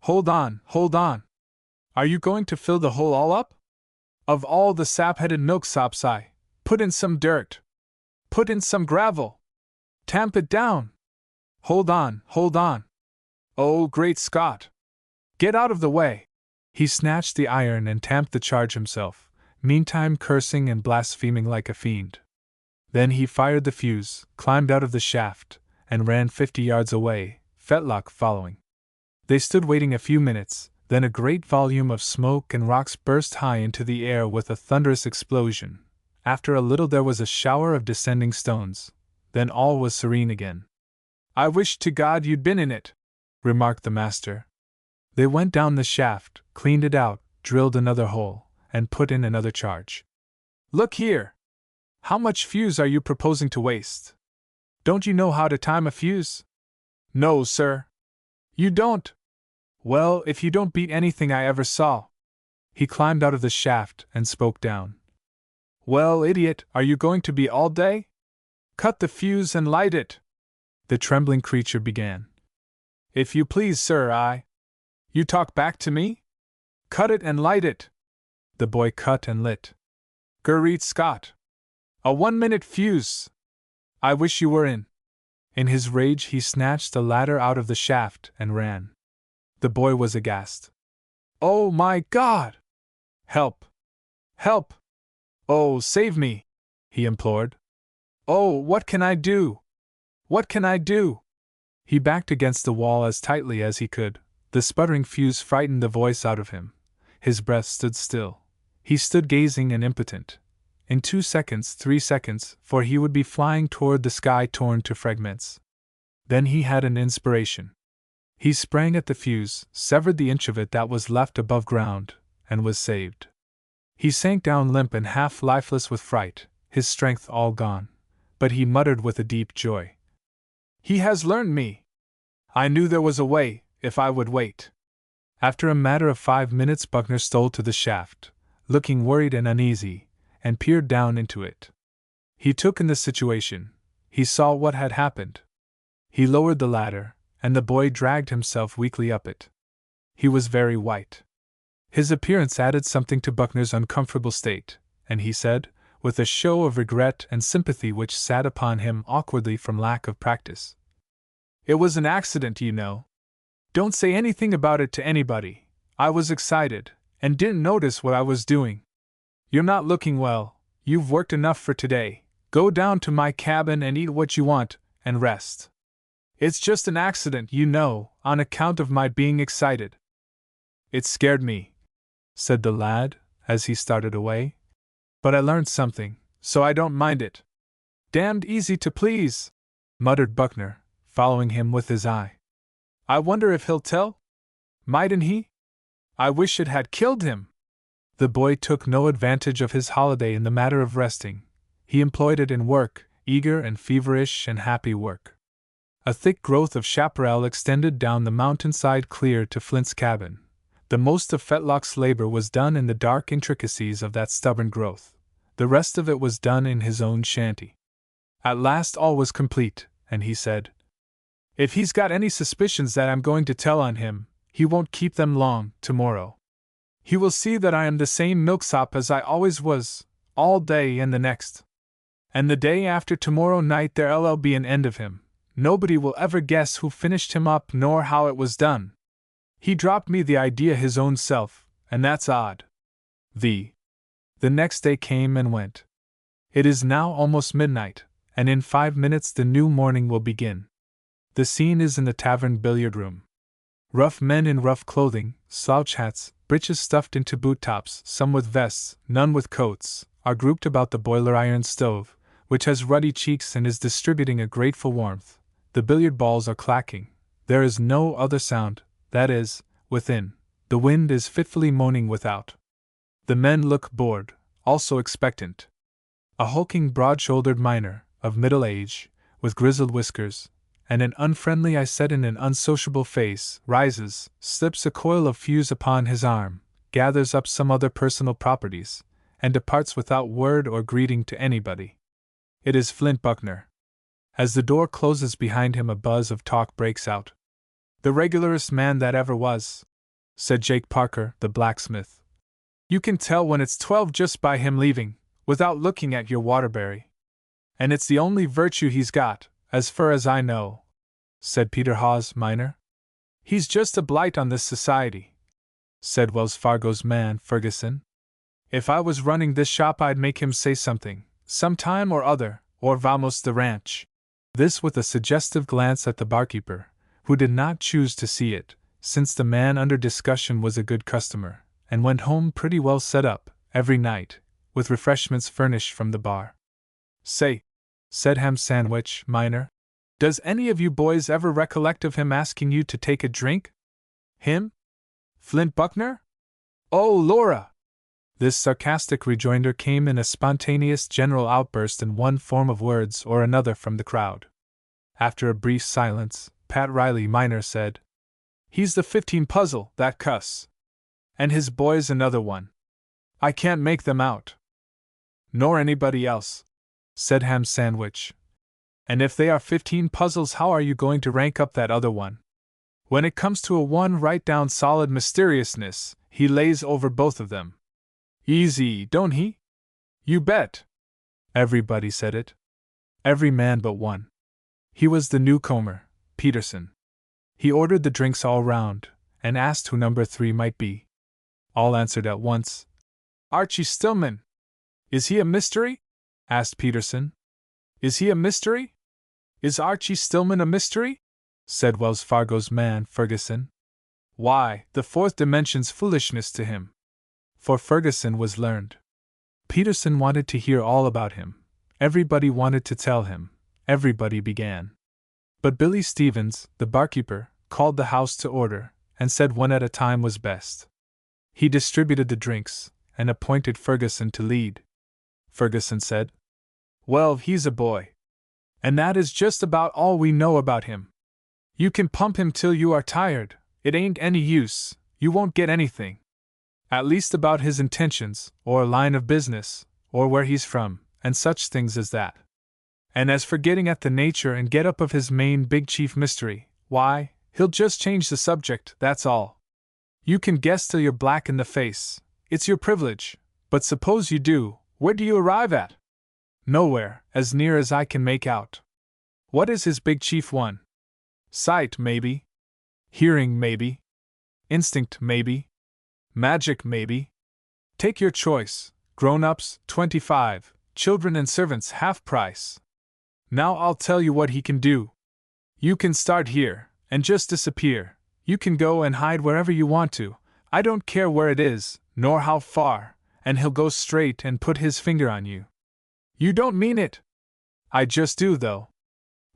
Hold on, hold on! Are you going to fill the hole all up? Of all the sap-headed milksops, put in some dirt. Put in some gravel. Tamp it down. Hold on, hold on! Oh, great Scott! Get out of the way!" He snatched the iron and tamped the charge himself, meantime cursing and blaspheming like a fiend. Then he fired the fuse, climbed out of the shaft, and ran 50 yards away, Fetlock following. They stood waiting a few minutes, then a great volume of smoke and rocks burst high into the air with a thunderous explosion. After a little there was a shower of descending stones. Then all was serene again. "I wish to God you'd been in it," remarked the master. They went down the shaft, cleaned it out, drilled another hole, and put in another charge. "Look here! How much fuse are you proposing to waste? Don't you know how to time a fuse?" "No, sir." "You don't? Well, if you don't beat anything I ever saw." He climbed out of the shaft and spoke down. "Well, idiot, are you going to be all day? Cut the fuse and light it." The trembling creature began. "If you please, sir, You talk back to me? Cut it and light it." The boy cut and lit. "Great Scott! A 1-minute fuse! I wish you were in." In his rage he snatched the ladder out of the shaft and ran. The boy was aghast. "Oh my God! Help! Help! Oh, save me!" he implored. "Oh, what can I do? What can I do?" He backed against the wall as tightly as he could. The sputtering fuse frightened the voice out of him. His breath stood still. He stood gazing and impotent. In 2 seconds, 3 seconds, for he would be flying toward the sky torn to fragments. Then he had an inspiration. He sprang at the fuse, severed the inch of it that was left above ground, and was saved. He sank down limp and half lifeless with fright, his strength all gone. But he muttered with a deep joy, "He has learned me! I knew there was a way, if I would wait." After a matter of 5 minutes Buckner stole to the shaft, looking worried and uneasy, and peered down into it. He took in the situation. He saw what had happened. He lowered the ladder, and the boy dragged himself weakly up it. He was very white. His appearance added something to Buckner's uncomfortable state, and he said, with a show of regret and sympathy which sat upon him awkwardly from lack of practice, "It was an accident, you know. Don't say anything about it to anybody. I was excited, and didn't notice what I was doing. You're not looking well, you've worked enough for today. Go down to my cabin and eat what you want, and rest. It's just an accident, you know, on account of my being excited." "It scared me," said the lad, as he started away. "But I learned something, so I don't mind it." "Damned easy to please," muttered Buckner, following him with his eye. "I wonder if he'll tell? Mightn't he? I wish it had killed him." The boy took no advantage of his holiday in the matter of resting. He employed it in work, eager and feverish and happy work. A thick growth of chaparral extended down the mountainside clear to Flint's cabin. The most of Fetlock's labor was done in the dark intricacies of that stubborn growth. The rest of it was done in his own shanty. At last all was complete, and he said, "If he's got any suspicions that I'm going to tell on him, he won't keep them long, tomorrow. He will see that I am the same milksop as I always was, all day and the next. And the day after tomorrow night there'll be an end of him. Nobody will ever guess who finished him up nor how it was done. He dropped me the idea his own self, and that's odd. The next day came and went. It is now almost midnight, and in 5 minutes the new morning will begin. The scene is in the tavern billiard room. Rough men in rough clothing, slouch hats, breeches stuffed into boot tops, some with vests, none with coats, are grouped about the boiler iron stove, which has ruddy cheeks and is distributing a grateful warmth. The billiard balls are clacking. There is no other sound, that is, within. The wind is fitfully moaning without. The men look bored, also expectant. A hulking, broad-shouldered miner, of middle age, with grizzled whiskers, and an unfriendly eye set in an unsociable face, rises, slips a coil of fuse upon his arm, gathers up some other personal properties, and departs without word or greeting to anybody. It is Flint Buckner. As the door closes behind him, a buzz of talk breaks out. "The regularest man that ever was," said Jake Parker, the blacksmith. "You can tell when it's 12 just by him leaving, without looking at your Waterbury. And it's the only virtue he's got, as fur as I know," said Peter Hawes, miner. "He's just a blight on this society," said Wells Fargo's man, Ferguson. "If I was running this shop I'd make him say something, sometime or other, or vamos the ranch." This with a suggestive glance at the barkeeper, who did not choose to see it, since the man under discussion was a good customer, and went home pretty well set up, every night, with refreshments furnished from the bar. "Say," said Ham Sandwich, miner, "does any of you boys ever recollect of him asking you to take a drink? Him? Flint Buckner? Oh, Laura!" This sarcastic rejoinder came in a spontaneous general outburst in one form of words or another from the crowd. After a brief silence, Pat Riley, miner, said, "He's the 15 puzzle, that cuss. And his boy's another one. I can't make them out." "Nor anybody else," said Ham Sandwich. "And if they are 15 puzzles, how are you going to rank up that other one? When it comes to a one right down solid mysteriousness, he lays over both of them. Easy, don't he? You bet." Everybody said it. Every man but one. He was the newcomer, Peterson. He ordered the drinks all round, and asked who number 3 might be. All answered at once. "Archie Stillman." "Is he a mystery?" asked Peterson. "Is he a mystery? Is Archie Stillman a mystery?" said Wells Fargo's man, Ferguson. "Why, the fourth dimension's foolishness to him." For Ferguson was learned. Peterson wanted to hear all about him. Everybody wanted to tell him. Everybody began. But Billy Stevens, the barkeeper, called the house to order, and said one at a time was best. He distributed the drinks, and appointed Ferguson to lead. Ferguson said, "Well, he's a boy. And that is just about all we know about him. You can pump him till you are tired, it ain't any use, you won't get anything. At least about his intentions, or line of business, or where he's from, and such things as that. And as for getting at the nature and get up of his main big chief mystery, why, he'll just change the subject, that's all. You can guess till you're black in the face, it's your privilege, but suppose you do, where do you arrive at? Nowhere, as near as I can make out. What is his big chief one? Sight, maybe. Hearing, maybe. Instinct, maybe. Magic, maybe. Take your choice, grown-ups, 25, children and servants half price. Now I'll tell you what he can do. You can start here, and just disappear. You can go and hide wherever you want to, I don't care where it is, nor how far, and he'll go straight and put his finger on you. You don't mean it? I just do, though.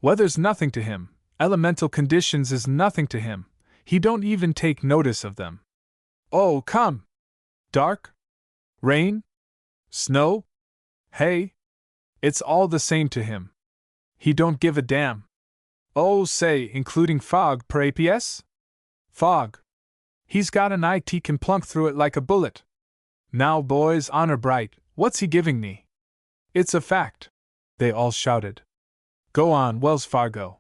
Weather's nothing to him, elemental conditions is nothing to him, he don't even take notice of them. Oh, come! Dark? Rain? Snow? Hay? It's all the same to him. He don't give a damn. Oh, say, including fog, perhaps? Fog. He's got an eye he can plunk through it like a bullet. Now, boys, honor bright, what's he giving me? It's a fact, they all shouted. Go on, Wells Fargo.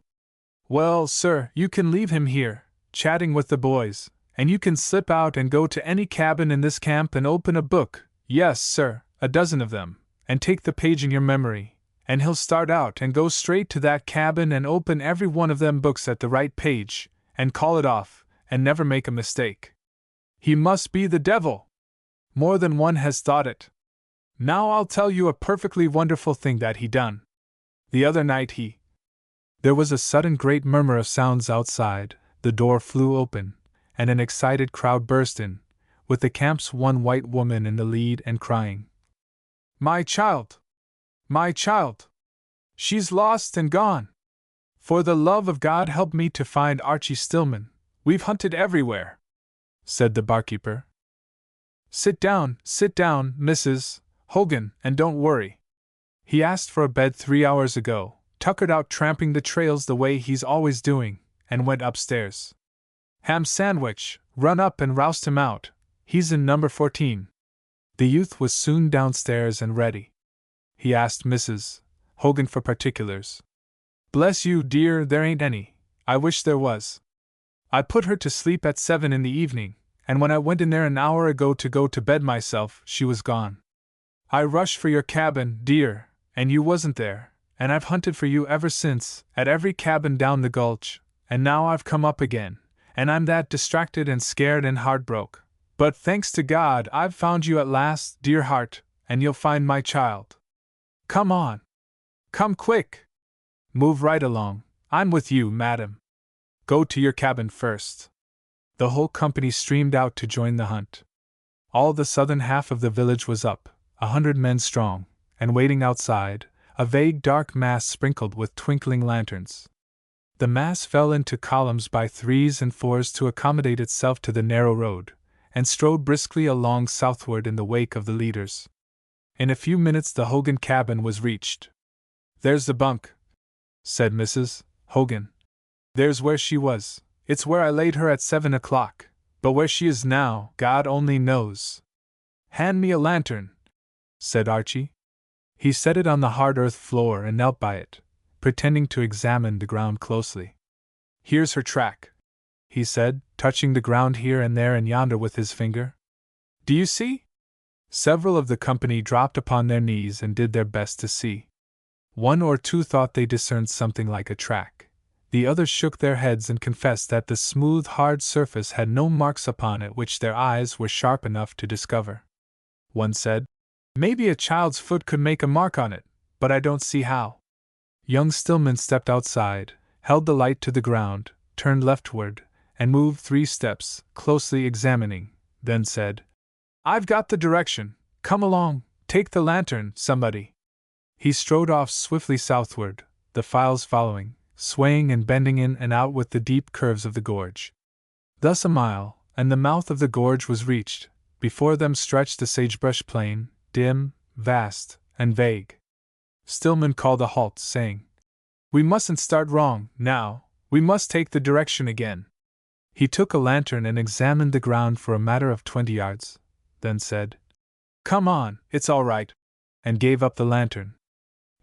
Well, sir, you can leave him here, chatting with the boys, and you can slip out and go to any cabin in this camp and open a book, yes, sir, a dozen of them, and take the page in your memory, and he'll start out and go straight to that cabin and open every one of them books at the right page, and call it off, and never make a mistake. He must be the devil! More than one has thought it. Now I'll tell you a perfectly wonderful thing that he done. The other night There was a sudden great murmur of sounds outside, the door flew open, and an excited crowd burst in, with the camp's one white woman in the lead and crying, "My child! My child! She's lost and gone! For the love of God help me to find Archie Stillman, we've hunted everywhere," said the barkeeper. Sit down, Mrs. Hogan, and don't worry. He asked for a bed 3 hours ago, tuckered out tramping the trails the way he's always doing, and went upstairs. Ham sandwich, run up and roust him out, he's in number 14. The youth was soon downstairs and ready. He asked Mrs. Hogan for particulars. "Bless you, dear, there ain't any. I wish there was. I put her to sleep at 7 in the evening, and when I went in there an hour ago to go to bed myself, she was gone. I rushed for your cabin, dear, and you wasn't there, and I've hunted for you ever since, at every cabin down the gulch, and now I've come up again, and I'm that distracted and scared and heartbroke. But thanks to God, I've found you at last, dear heart, and you'll find my child. Come on. Come quick. Move right along. I'm with you, madam. Go to your cabin first." The whole company streamed out to join the hunt. All the southern half of the village was up, 100 men strong, and waiting outside, a vague dark mass sprinkled with twinkling lanterns. The mass fell into columns by 3s and 4s to accommodate itself to the narrow road, and strode briskly along southward in the wake of the leaders. In a few minutes the Hogan cabin was reached. "There's the bunk," said Mrs. Hogan. "There's where she was. It's where I laid her at 7 o'clock, but where she is now, God only knows." "Hand me a lantern," said Archie. He set it on the hard earth floor and knelt by it, pretending to examine the ground closely. "Here's her track," he said, touching the ground here and there and yonder with his finger. "Do you see?" Several of the company dropped upon their knees and did their best to see. One or two thought they discerned something like a track. The others shook their heads and confessed that the smooth, hard surface had no marks upon it which their eyes were sharp enough to discover. One said, "Maybe a child's foot could make a mark on it, but I don't see how." Young Stillman stepped outside, held the light to the ground, turned leftward, and moved 3 steps, closely examining, then said, "I've got the direction. Come along, take the lantern, somebody." He strode off swiftly southward, the files following, swaying and bending in and out with the deep curves of the gorge. Thus a mile, and the mouth of the gorge was reached. Before them stretched the sagebrush plain, dim, vast, and vague. Stillman called a halt, saying, "We mustn't start wrong, now, we must take the direction again." He took a lantern and examined the ground for a matter of 20 yards, then said, "Come on, it's all right," and gave up the lantern.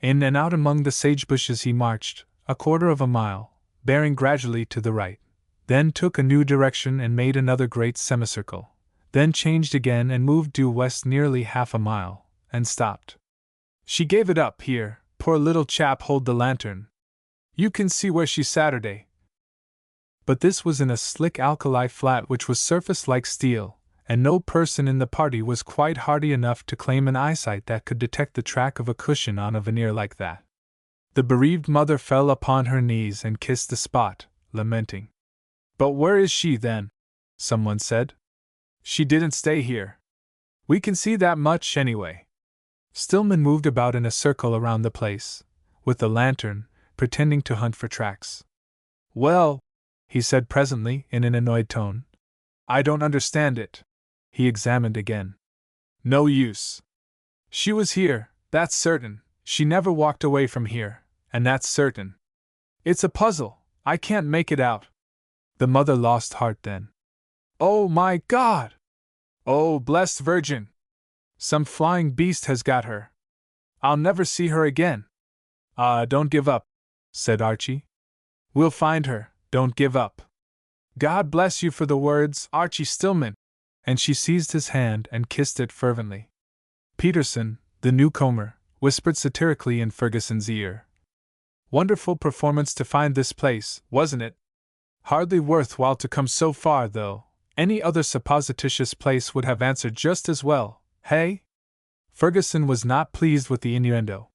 In and out among the sagebushes he marched, a quarter of a mile, bearing gradually to the right, then took a new direction and made another great semicircle, then changed again and moved due west nearly half a mile, and stopped. "She gave it up here, poor little chap, hold the lantern. You can see where she's Saturday." But this was in a slick alkali flat which was surfaced like steel, and no person in the party was quite hardy enough to claim an eyesight that could detect the track of a cushion on a veneer like that. The bereaved mother fell upon her knees and kissed the spot, lamenting. "But where is she, then?" someone said. "She didn't stay here. We can see that much, anyway." Stillman moved about in a circle around the place, with the lantern, pretending to hunt for tracks. "Well," he said presently, in an annoyed tone, "I don't understand it." He examined again. "No use. She was here, that's certain. She never walked away from here, and that's certain. It's a puzzle, I can't make it out." The mother lost heart then. "Oh my God! Oh, blessed Virgin! Some flying beast has got her. I'll never see her again." "Ah, don't give up," said Archie. "We'll find her, don't give up. God bless you for the words, Archie Stillman." And she seized his hand and kissed it fervently. Peterson, the newcomer, whispered satirically in Ferguson's ear. Wonderful performance to find this place, wasn't it? Hardly worthwhile to come so far, though. Any other supposititious place would have answered just as well, hey? Ferguson was not pleased with the innuendo.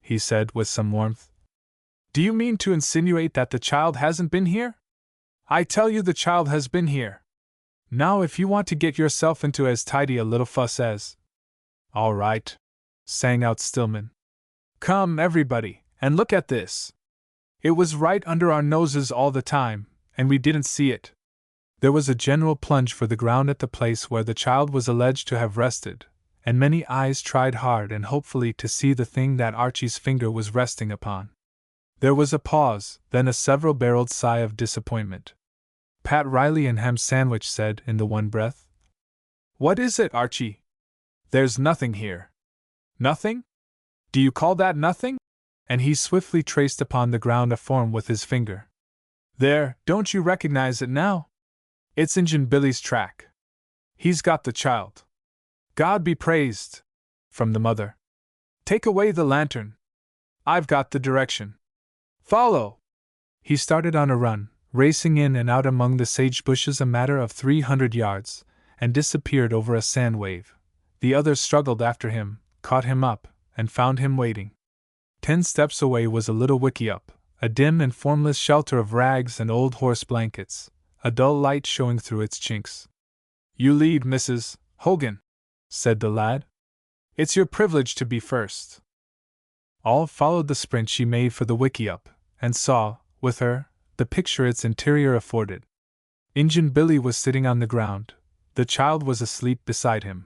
He said with some warmth. Do you mean to insinuate that the child hasn't been here? I tell you the child has been here. Now if you want to get yourself into as tidy a little fuss as… All right, sang out Stillman. Come, everybody, and look at this. It was right under our noses all the time, and we didn't see it. There was a general plunge for the ground at the place where the child was alleged to have rested, and many eyes tried hard and hopefully to see the thing that Archie's finger was resting upon. There was a pause, then a several-barreled sigh of disappointment. Pat Riley and Ham Sandwich said in the one breath, What is it, Archie? There's nothing here. Nothing? Do you call that nothing? And he swiftly traced upon the ground a form with his finger. There, don't you recognize it now? It's Injun Billy's track. He's got the child. God be praised! From the mother. Take away the lantern. I've got the direction. Follow! He started on a run, racing in and out among the sage bushes a matter of 300 yards, and disappeared over a sand wave. The others struggled after him, caught him up, and found him waiting. 10 steps away was a little wickiup, a dim and formless shelter of rags and old horse blankets, a dull light showing through its chinks. You lead, Mrs. Hogan, said the lad. It's your privilege to be first. All followed the sprint she made for the wickiup, and saw, with her, the picture its interior afforded. Injun Billy was sitting on the ground. The child was asleep beside him.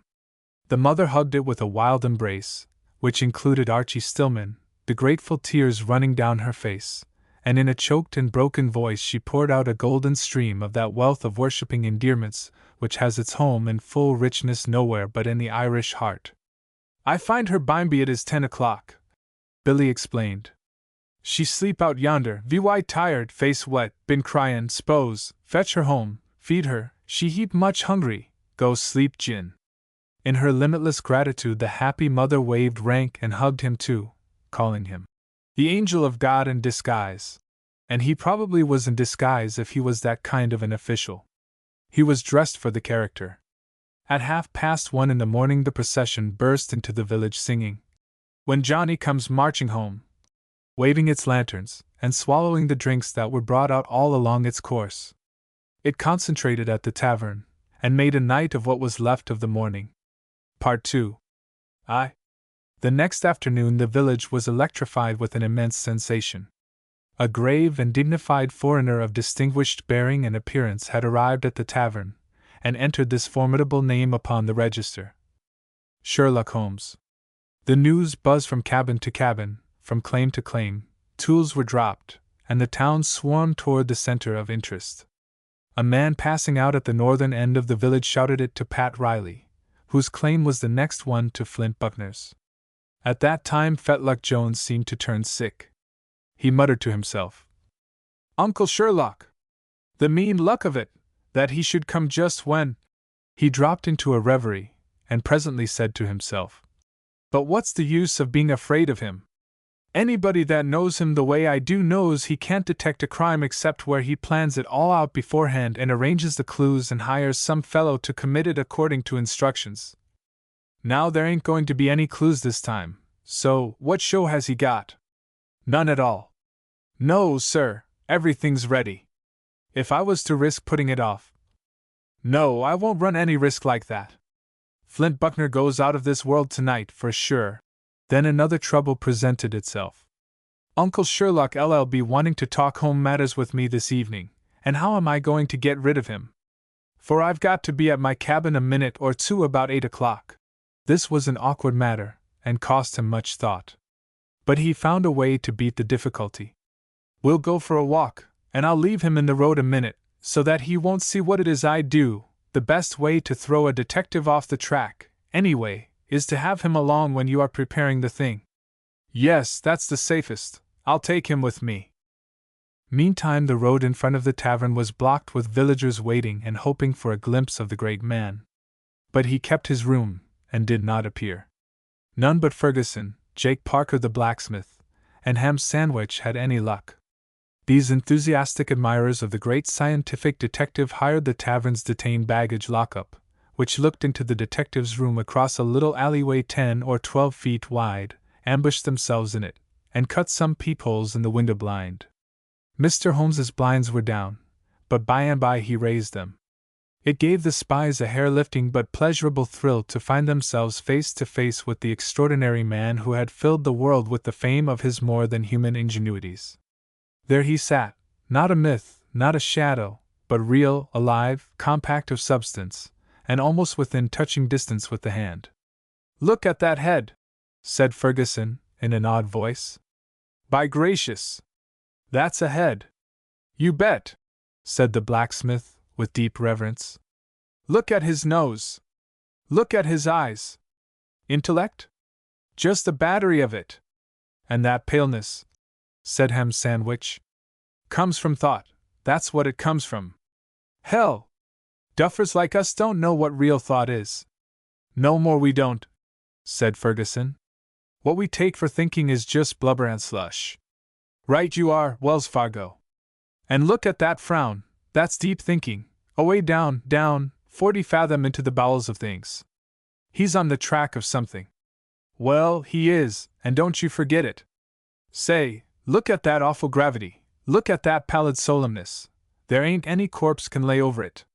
The mother hugged it with a wild embrace, which included Archie Stillman, the grateful tears running down her face, and in a choked and broken voice she poured out a golden stream of that wealth of worshipping endearments which has its home in full richness nowhere but in the Irish heart. I find her bimeby it is 10 o'clock, Billy explained. She sleep out yonder, vy tired, face wet, been cryin', s'pose, fetch her home, feed her, she heap much hungry, go sleep gin. In her limitless gratitude the happy mother waved rank and hugged him too, calling him the angel of God in disguise. And he probably was in disguise if he was that kind of an official. He was dressed for the character. At 1:30 in the morning the procession burst into the village singing, When Johnny Comes Marching Home, waving its lanterns, and swallowing the drinks that were brought out all along its course. It concentrated at the tavern, and made a night of what was left of the morning. Part 2. The next afternoon the village was electrified with an immense sensation. A grave and dignified foreigner of distinguished bearing and appearance had arrived at the tavern, and entered this formidable name upon the register. Sherlock Holmes. The news buzzed from cabin to cabin, from claim to claim, tools were dropped, and the town swarmed toward the center of interest. A man passing out at the northern end of the village shouted it to Pat Riley, whose claim was the next one to Flint Buckner's. At that time Fetlock Jones seemed to turn sick. He muttered to himself, Uncle Sherlock! The mean luck of it, that he should come just when… He dropped into a reverie, and presently said to himself, But what's the use of being afraid of him? Anybody that knows him the way I do knows he can't detect a crime except where he plans it all out beforehand and arranges the clues and hires some fellow to commit it according to instructions. Now there ain't going to be any clues this time, so what show has he got? None at all. No, sir, everything's ready. If I was to risk putting it off… No, I won't run any risk like that. Flint Buckner goes out of this world tonight for sure. Then another trouble presented itself. Uncle Sherlock LL.B. wanting to talk home matters with me this evening, and how am I going to get rid of him? For I've got to be at my cabin a minute or two about 8 o'clock. This was an awkward matter, and cost him much thought. But he found a way to beat the difficulty. We'll go for a walk, and I'll leave him in the road a minute, so that he won't see what it is I do. The best way to throw a detective off the track, anyway, is to have him along when you are preparing the thing. Yes, that's the safest. I'll take him with me. Meantime the road in front of the tavern was blocked with villagers waiting and hoping for a glimpse of the great man. But he kept his room, and did not appear. None but Ferguson, Jake Parker the blacksmith, and Ham Sandwich had any luck. These enthusiastic admirers of the great scientific detective hired the tavern's detained baggage lockup, which looked into the detective's room across a little alleyway 10 or 12 feet wide, ambushed themselves in it, and cut some peepholes in the window blind. Mr. Holmes's blinds were down, but by and by he raised them. It gave the spies a hair-lifting but pleasurable thrill to find themselves face to face with the extraordinary man who had filled the world with the fame of his more-than-human ingenuities. There he sat, not a myth, not a shadow, but real, alive, compact of substance, and almost within touching distance with the hand. "Look at that head," said Ferguson, in an odd voice. "By gracious! That's a head." "You bet," said the blacksmith, with deep reverence. "Look at his nose. Look at his eyes. Intellect? Just a battery of it. And that paleness," said Ham Sandwich, "comes from thought, that's what it comes from. Hell! Duffers like us don't know what real thought is." "No more we don't," said Ferguson. "What we take for thinking is just blubber and slush." "Right you are, Wells Fargo. And look at that frown, that's deep thinking, away down, 40 fathom into the bowels of things. He's on the track of something. Well, he is, and don't you forget it. Say, look at that awful gravity, look at that pallid solemnness. There ain't any corpse can lay over it.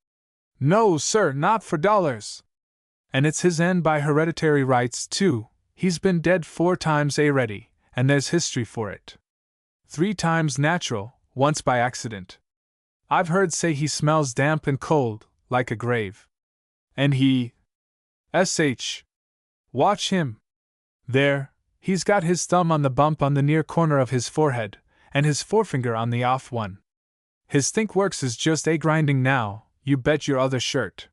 No, sir, not for dollars. And it's his end by hereditary rights, too. He's been dead 4 times already, and there's history for it. 3 times natural, once by accident. I've heard say he smells damp and cold, like a grave. And he... sh. Watch him. There, he's got his thumb on the bump on the near corner of his forehead, and his forefinger on the off one. His think works is just grinding now, you bet your other shirt.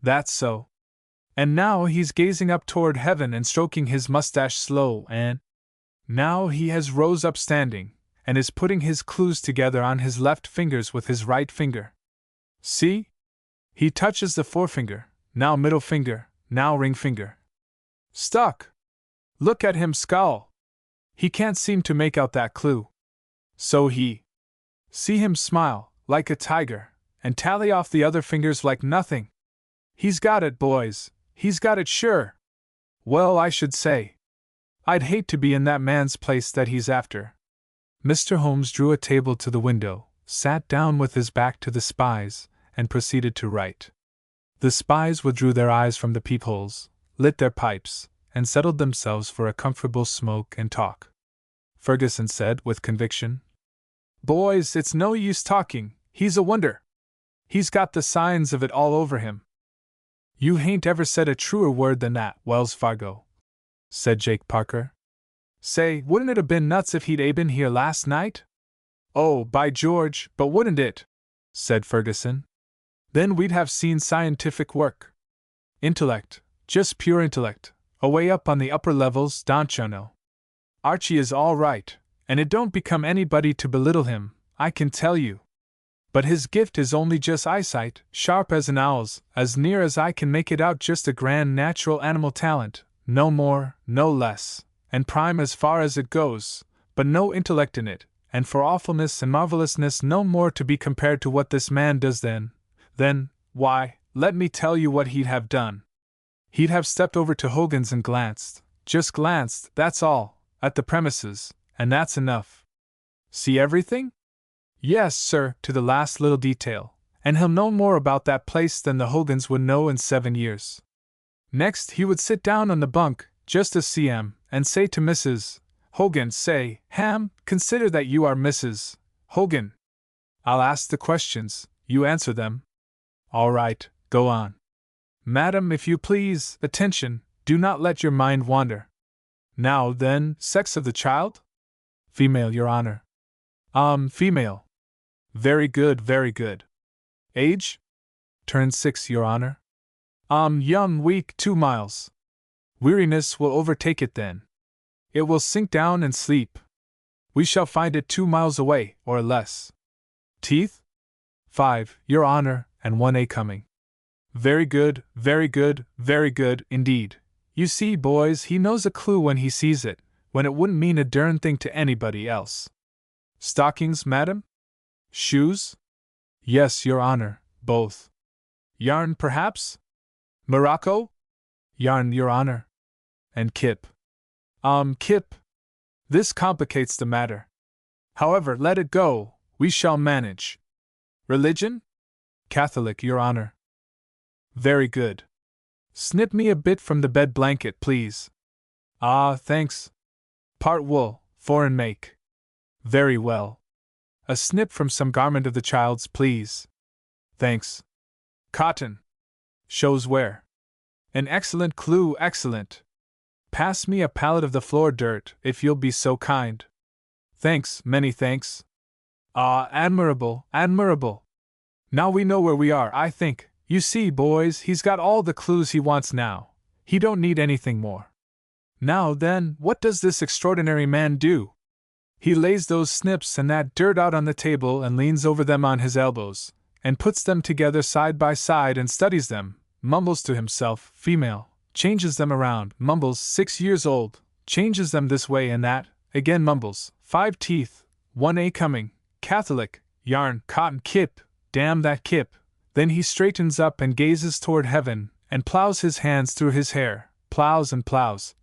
That's so. And now he's gazing up toward heaven and stroking his mustache slow, and now he has rose up standing, and is putting his clues together on his left fingers with his right finger. See? He touches the forefinger, now middle finger, now ring finger. Stuck! Look at him scowl! He can't seem to make out that clue. So he... See him smile, like a tiger, and tally off the other fingers like nothing. He's got it, boys, he's got it sure. Well, I should say. I'd hate to be in that man's place that he's after. Mr. Holmes drew a table to the window, sat down with his back to the spies, and proceeded to write. The spies withdrew their eyes from the peepholes, lit their pipes, and settled themselves for a comfortable smoke and talk. Ferguson said with conviction, "Boys, it's no use talking, he's a wonder. He's got the signs of it all over him." "You hain't ever said a truer word than that, Wells Fargo," said Jake Parker. "Say, wouldn't it have been nuts if he'd been here last night?" "Oh, by George, but wouldn't it?" said Ferguson. "Then we'd have seen scientific work. Intellect, just pure intellect, away up on the upper levels, don't you know? Archie is all right, and it don't become anybody to belittle him, I can tell you. But his gift is only just eyesight, sharp as an owl's, as near as I can make it out, just a grand natural animal talent, no more, no less, and prime as far as it goes, but no intellect in it, and for awfulness and marvelousness no more to be compared to what this man does then, why, let me tell you what he'd have done. He'd have stepped over to Hogan's and glanced, just glanced, that's all, at the premises, and that's enough. See everything? Yes, sir, to the last little detail, and he'll know more about that place than the Hogans would know in 7 years. Next, he would sit down on the bunk, just as CM, and say to Mrs. Hogan, say, Ham, consider that you are Mrs. Hogan. I'll ask the questions, you answer them. All right, go on. Madam, if you please, attention, do not let your mind wander. Now then, sex of the child? Female, Your Honor. Female. Very good, very good. Age? Turned 6, Your Honor. Young, weak, 2 miles. Weariness will overtake it then. It will sink down and sleep. We shall find it 2 miles away, or less. Teeth? 5, Your Honor, and 1 coming. Very good, very good, very good, indeed. You see, boys, he knows a clue when he sees it, when it wouldn't mean a darn thing to anybody else. Stockings, madam? Shoes? Yes, your honor, both. Yarn, perhaps? Morocco? Yarn, your honor. And kip. Kip. This complicates the matter. However, let it go, we shall manage. Religion? Catholic, your honor. Very good. Snip me a bit from the bed blanket, please. Ah, thanks. Part wool, foreign make. Very well. A snip from some garment of the child's, please. Thanks. Cotton. Shows wear. An excellent clue, excellent. Pass me a pallet of the floor dirt, if you'll be so kind. Thanks, many thanks. Ah, admirable, admirable. Now we know where we are, I think. You see, boys, he's got all the clues he wants now. He don't need anything more. Now then, what does this extraordinary man do? He lays those snips and that dirt out on the table and leans over them on his elbows, and puts them together side by side and studies them, mumbles to himself, female, changes them around, mumbles, 6 years old, changes them this way and that, again mumbles, 5 teeth, 1A coming, Catholic, yarn, cotton, kip, damn that kip. Then he straightens up and gazes toward heaven, and plows his hands through his hair, plows and plows.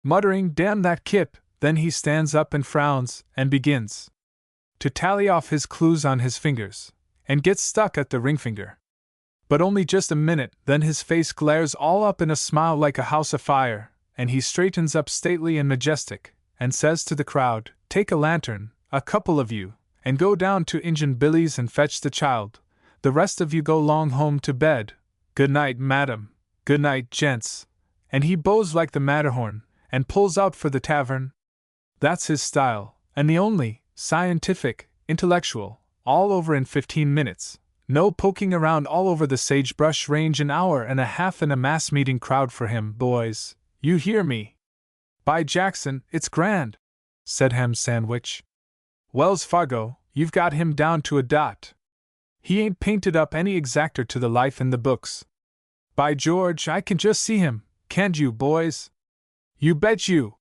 Muttering, damn that kip, then he stands up and frowns, and begins to tally off his clues on his fingers, and gets stuck at the ring finger. But only just a minute, then his face glares all up in a smile like a house afire, and he straightens up stately and majestic, and says to the crowd, take a lantern, a couple of you, and go down to Injun Billy's and fetch the child. The rest of you go long home to bed. Good night, madam. Good night, gents. And he bows like the Matterhorn, and pulls out for the tavern. That's his style, and the only, scientific, intellectual, all over in 15 minutes. No poking around all over the sagebrush range, an hour and a half in a mass-meeting crowd for him, boys. You hear me? By Jackson, it's grand, said Ham Sandwich. Wells Fargo, you've got him down to a dot. He ain't painted up any exactor to the life in the books. By George, I can just see him, can't you, boys? You bet you!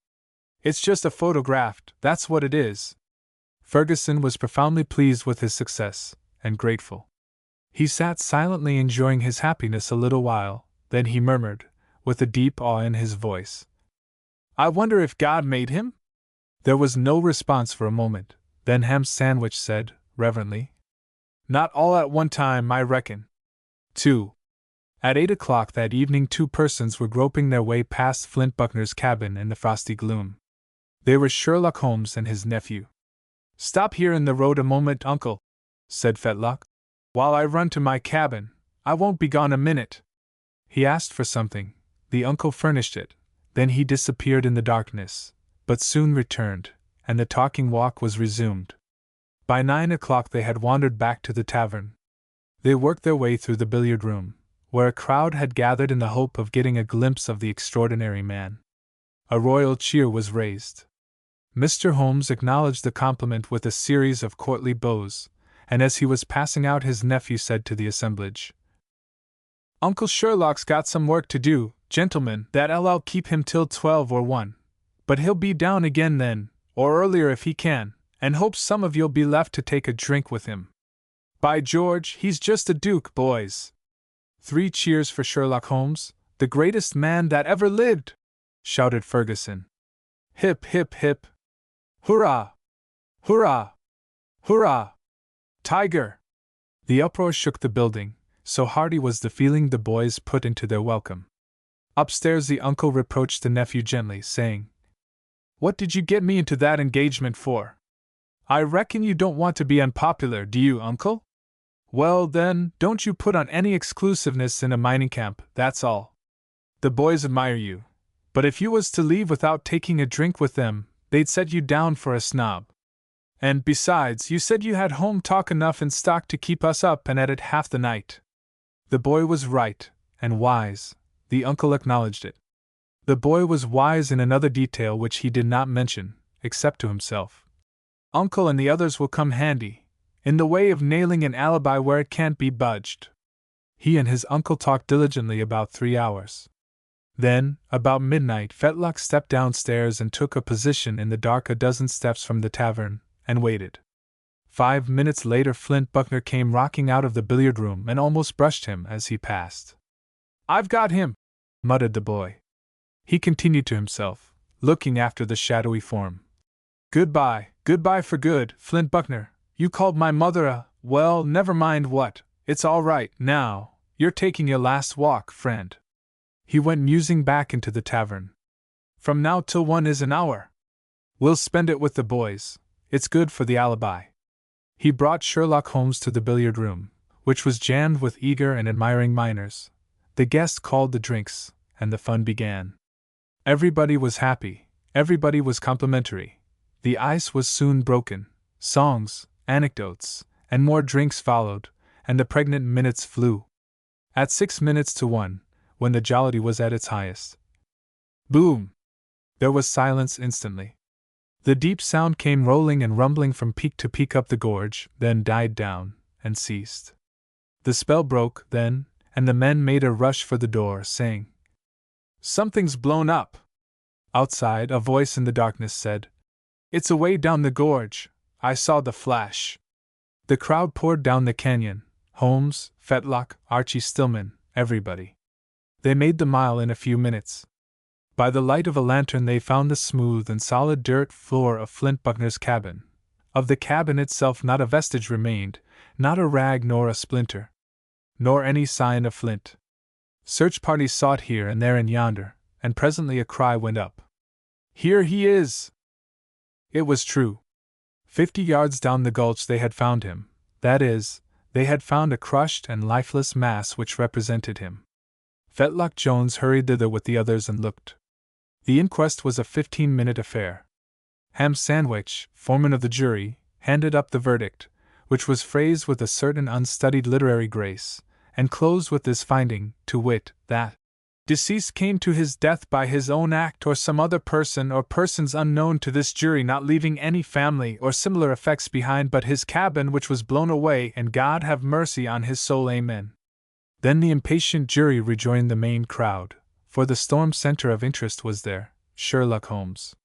It's just a photograph, that's what it is. Ferguson was profoundly pleased with his success, and grateful. He sat silently enjoying his happiness a little while, then he murmured, with a deep awe in his voice, I wonder if God made him? There was no response for a moment, then Ham Sandwich said, reverently, not all at one time, I reckon. 2. At 8 o'clock that evening 2 persons were groping their way past Flint Buckner's cabin in the frosty gloom. They were Sherlock Holmes and his nephew. Stop here in the road a moment, uncle, said Fetlock, while I run to my cabin. I won't be gone a minute. He asked for something. The uncle furnished it. Then he disappeared in the darkness, but soon returned, and the talking walk was resumed. By 9 o'clock they had wandered back to the tavern. They worked their way through the billiard room, where a crowd had gathered in the hope of getting a glimpse of the extraordinary man. A royal cheer was raised. Mr. Holmes acknowledged the compliment with a series of courtly bows, and as he was passing out his nephew said to the assemblage, Uncle Sherlock's got some work to do, gentlemen, that'll keep him till 12 or 1. But he'll be down again then, or earlier if he can, and hopes some of you'll be left to take a drink with him. By George, he's just a duke, boys. 3 cheers for Sherlock Holmes, the greatest man that ever lived, shouted Ferguson. Hip, hip, hip. Hurrah! Hurrah! Hurrah! Tiger! The uproar shook the building, so hearty was the feeling the boys put into their welcome. Upstairs the uncle reproached the nephew gently, saying, What did you get me into that engagement for? I reckon you don't want to be unpopular, do you, uncle? Well, then, don't you put on any exclusiveness in a mining camp, that's all. The boys admire you, but if you was to leave without taking a drink with them, they'd set you down for a snob. And besides, you said you had home talk enough in stock to keep us up and at it half the night. The boy was right, and wise, the uncle acknowledged it. The boy was wise in another detail which he did not mention, except to himself. Uncle and the others will come handy, in the way of nailing an alibi where it can't be budged. He and his uncle talked diligently about 3 hours. Then, about midnight, Fetlock stepped downstairs and took a position in the dark a dozen steps from the tavern, and waited. 5 minutes later Flint Buckner came rocking out of the billiard room and almost brushed him as he passed. "I've got him," muttered the boy. He continued to himself, looking after the shadowy form. Goodbye for good, Flint Buckner. You called my mother well, never mind what, it's all right now, you're taking your last walk, friend." He went musing back into the tavern. "From now till 1 is an hour. We'll spend it with the boys, it's good for the alibi." He brought Sherlock Holmes to the billiard room, which was jammed with eager and admiring miners. The guests called the drinks, and the fun began. Everybody was happy, everybody was complimentary. The ice was soon broken, songs, anecdotes, and more drinks followed, and the pregnant minutes flew. At 6 minutes to 1, when the jollity was at its highest, boom! There was silence instantly. The deep sound came rolling and rumbling from peak to peak up the gorge, then died down, and ceased. The spell broke, then, and the men made a rush for the door, saying, "Something's blown up." Outside, a voice in the darkness said, "It's away down the gorge, I saw the flash." The crowd poured down the canyon, Holmes, Fetlock, Archie Stillman, everybody. They made the mile in a few minutes. By the light of a lantern they found the smooth and solid dirt floor of Flint Buckner's cabin. Of the cabin itself not a vestige remained, not a rag nor a splinter, nor any sign of Flint. Search parties sought here and there and yonder, and presently a cry went up. "Here he is!" It was true. 50 yards down the gulch they had found him, that is, they had found a crushed and lifeless mass which represented him. Fetlock Jones hurried thither with the others and looked. The inquest was a 15-minute affair. Ham Sandwich, foreman of the jury, handed up the verdict, which was phrased with a certain unstudied literary grace, and closed with this finding, to wit, that deceased came to his death by his own act or some other person or persons unknown to this jury, not leaving any family or similar effects behind but his cabin which was blown away, and God have mercy on his soul, amen. Then the impatient jury rejoined the main crowd, for the storm center of interest was there, Sherlock Holmes.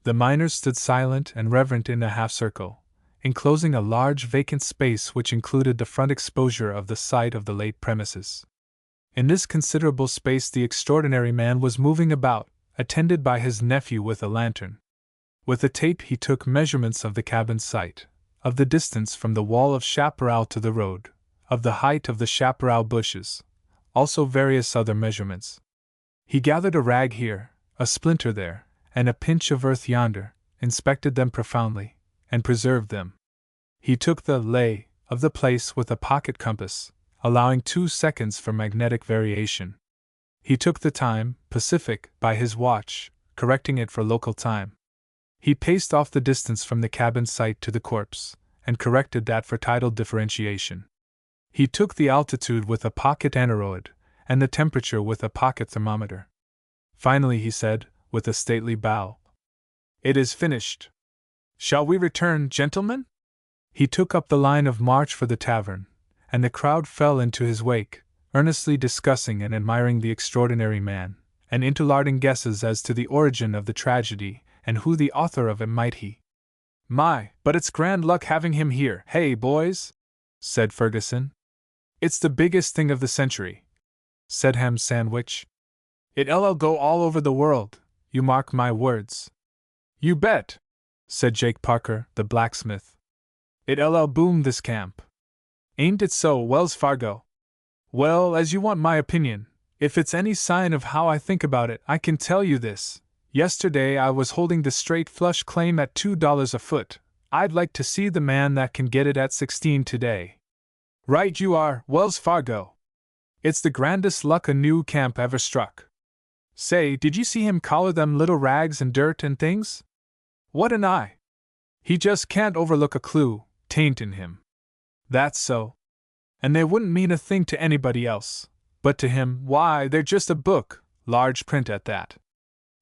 The miners stood silent and reverent in a half-circle, enclosing a large vacant space which included the front exposure of the site of the late premises. In this considerable space the extraordinary man was moving about, attended by his nephew with a lantern. With a tape he took measurements of the cabin site, of the distance from the wall of chaparral to the road, of the height of the chaparral bushes, also various other measurements. He gathered a rag here, a splinter there, and a pinch of earth yonder, inspected them profoundly, and preserved them. He took the lay of the place with a pocket compass, allowing 2 seconds for magnetic variation. He took the time, Pacific, by his watch, correcting it for local time. He paced off the distance from the cabin site to the corpse, and corrected that for tidal differentiation. He took the altitude with a pocket aneroid, and the temperature with a pocket thermometer. Finally he said, with a stately bow, "It is finished. Shall we return, gentlemen?" He took up the line of march for the tavern, and the crowd fell into his wake, earnestly discussing and admiring the extraordinary man, and interlarding guesses as to the origin of the tragedy, and who the author of it might be. "My, but it's grand luck having him here, hey, boys?" said Ferguson. "It's the biggest thing of the century," said Ham Sandwich. "It'll go all over the world, you mark my words." "You bet," said Jake Parker, the blacksmith. "It'll boom this camp. Ain't it so, Wells Fargo?" "Well, as you want my opinion, if it's any sign of how I think about it, I can tell you this. Yesterday I was holding the straight flush claim at $2 a foot. I'd like to see the man that can get it at 16 today." "Right you are, Wells Fargo. It's the grandest luck a new camp ever struck. Say, did you see him collar them little rags and dirt and things? What an eye! He just can't overlook a clue, 'tain't in him. That's so. And they wouldn't mean a thing to anybody else, but to him, why, they're just a book, large print at that.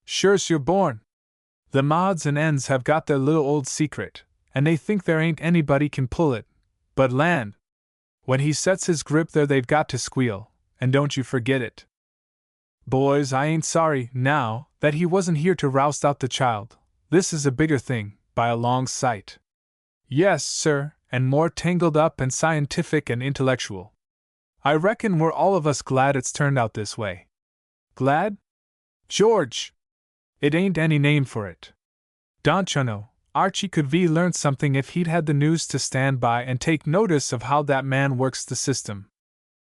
Sure's you're born. The odds and ends have got their little old secret, and they think there ain't anybody can pull it, but land! When he sets his grip there they've got to squeal, and don't you forget it." Boys, I ain't sorry, now, that he wasn't here to roust out the child. This is a bigger thing, by a long sight. Yes, sir, and more tangled up and scientific and intellectual. I reckon we're all of us glad it's turned out this way. Glad? George! It ain't any name for it. Don't you know, Archie could ve learned something if he'd had the news to stand by and take notice of how that man works the system.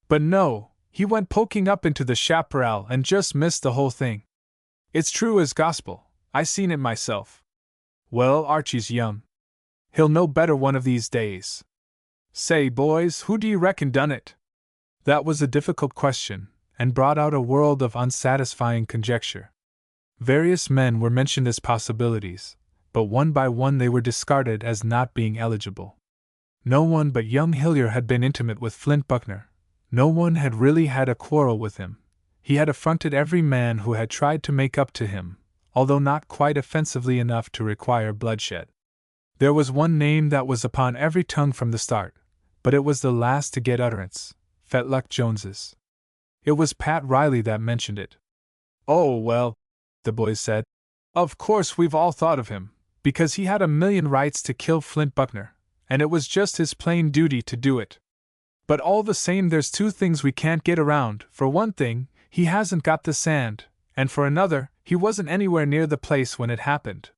But no, he went poking up into the chaparral and just missed the whole thing. It's true as gospel, I seen it myself. Well, Archie's young. He'll know better one of these days. Say, boys, who do you reckon done it? That was a difficult question, and brought out a world of unsatisfying conjecture. Various men were mentioned as possibilities, but one by one they were discarded as not being eligible. No one but young Hillier had been intimate with Flint Buckner. No one had really had a quarrel with him. He had affronted every man who had tried to make up to him, although not quite offensively enough to require bloodshed. There was one name that was upon every tongue from the start, but it was the last to get utterance: Fetlock Jones's. It was Pat Riley that mentioned it. Oh, well, the boys said, of course we've all thought of him, because he had a million rights to kill Flint Buckner, and it was just his plain duty to do it. But all the same, there's two things we can't get around. For one thing, he hasn't got the sand, and for another, he wasn't anywhere near the place when it happened.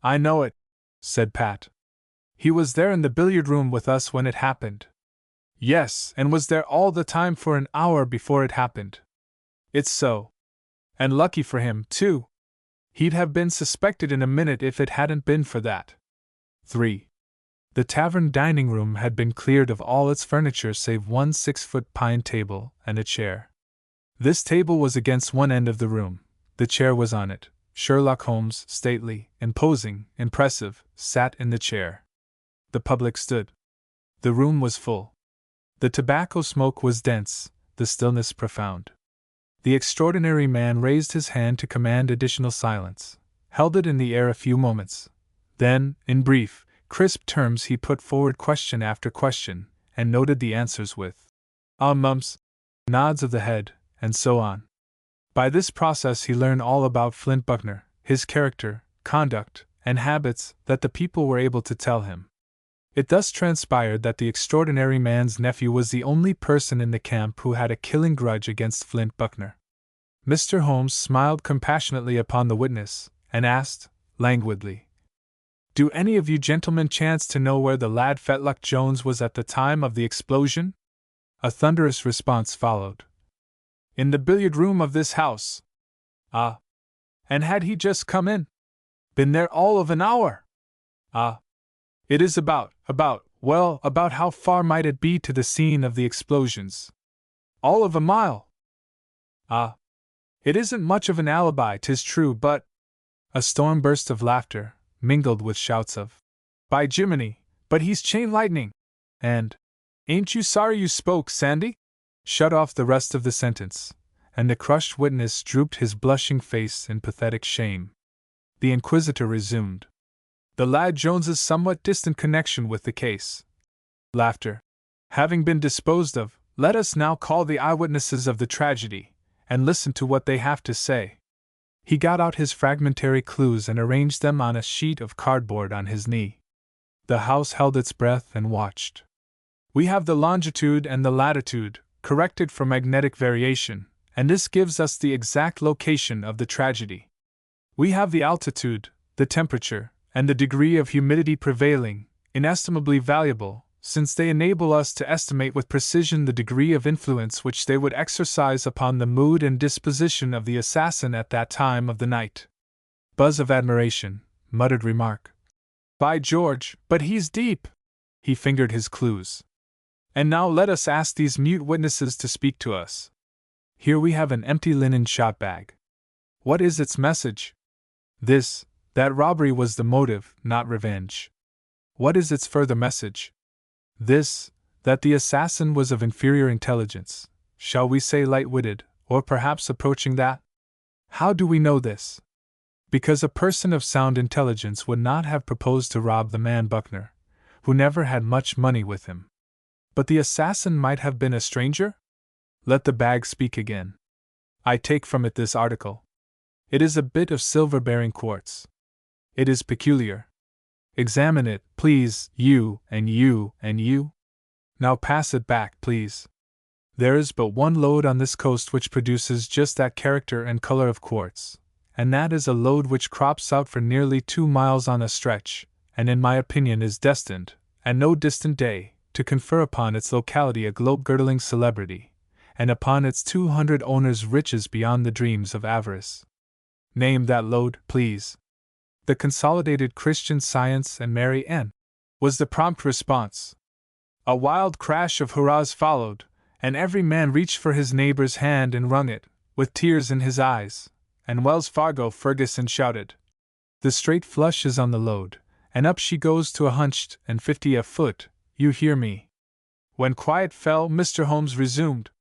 I know it, said Pat. He was there in the billiard room with us when it happened. Yes, and was there all the time for an hour before it happened. It's so. And lucky for him, too. He'd have been suspected in a minute if it hadn't been for that. 3. The tavern dining room had been cleared of all its furniture save one 6-foot pine table and a chair. This table was against one end of the room. The chair was on it. Sherlock Holmes, stately, imposing, impressive, sat in the chair. The public stood. The room was full. The tobacco smoke was dense, the stillness profound. The extraordinary man raised his hand to command additional silence, held it in the air a few moments. Then, in brief, crisp terms, he put forward question after question, and noted the answers with mumps, nods of the head, and so on. By this process he learned all about Flint Buckner, his character, conduct, and habits that the people were able to tell him. It thus transpired that the extraordinary man's nephew was the only person in the camp who had a killing grudge against Flint Buckner. Mr. Holmes smiled compassionately upon the witness, and asked, languidly, Do any of you gentlemen chance to know where the lad Fetlock Jones was at the time of the explosion? A thunderous response followed. In the billiard room of this house. Ah. And had he just come in? Been there all of an hour? Ah. It is about how far might it be to the scene of the explosions? All of a mile. Ah. It isn't much of an alibi, 'tis true, but... A storm burst of laughter, mingled with shouts of, By Jiminy, but he's chain lightning! And, Ain't you sorry you spoke, Sandy? Shut off the rest of the sentence, and the crushed witness drooped his blushing face in pathetic shame. The inquisitor resumed. The lad Jones's somewhat distant connection with the case. Laughter. Having been disposed of, let us now call the eyewitnesses of the tragedy, and listen to what they have to say. He got out his fragmentary clues and arranged them on a sheet of cardboard on his knee. The house held its breath and watched. We have the longitude and the latitude, corrected for magnetic variation, and this gives us the exact location of the tragedy. We have the altitude, the temperature, and the degree of humidity prevailing, inestimably valuable, since they enable us to estimate with precision the degree of influence which they would exercise upon the mood and disposition of the assassin at that time of the night. Buzz of admiration, muttered remark. By George, but he's deep! He fingered his clues. And now let us ask these mute witnesses to speak to us. Here we have an empty linen shot bag. What is its message? This, that robbery was the motive, not revenge. What is its further message? This, that the assassin was of inferior intelligence, shall we say light-witted, or perhaps approaching that? How do we know this? Because a person of sound intelligence would not have proposed to rob the man Buckner, who never had much money with him. But the assassin might have been a stranger? Let the bag speak again. I take from it this article. It is a bit of silver-bearing quartz. It is peculiar. Examine it, please, you, and you, and you. Now pass it back, please. There is but one lode on this coast which produces just that character and color of quartz, and that is a lode which crops out for nearly 2 miles on a stretch, and in my opinion is destined, at no distant day, to confer upon its locality a globe-girdling celebrity, and upon its 200 owners riches beyond the dreams of avarice. Name that lode, please. The Consolidated Christian Science and Mary N. was the prompt response. A wild crash of hurrahs followed, and every man reached for his neighbor's hand and wrung it, with tears in his eyes, and Wells Fargo Ferguson shouted, "The straight flush is on the lode, and up she goes to 150 a foot, you hear me." When quiet fell, Mr. Holmes resumed.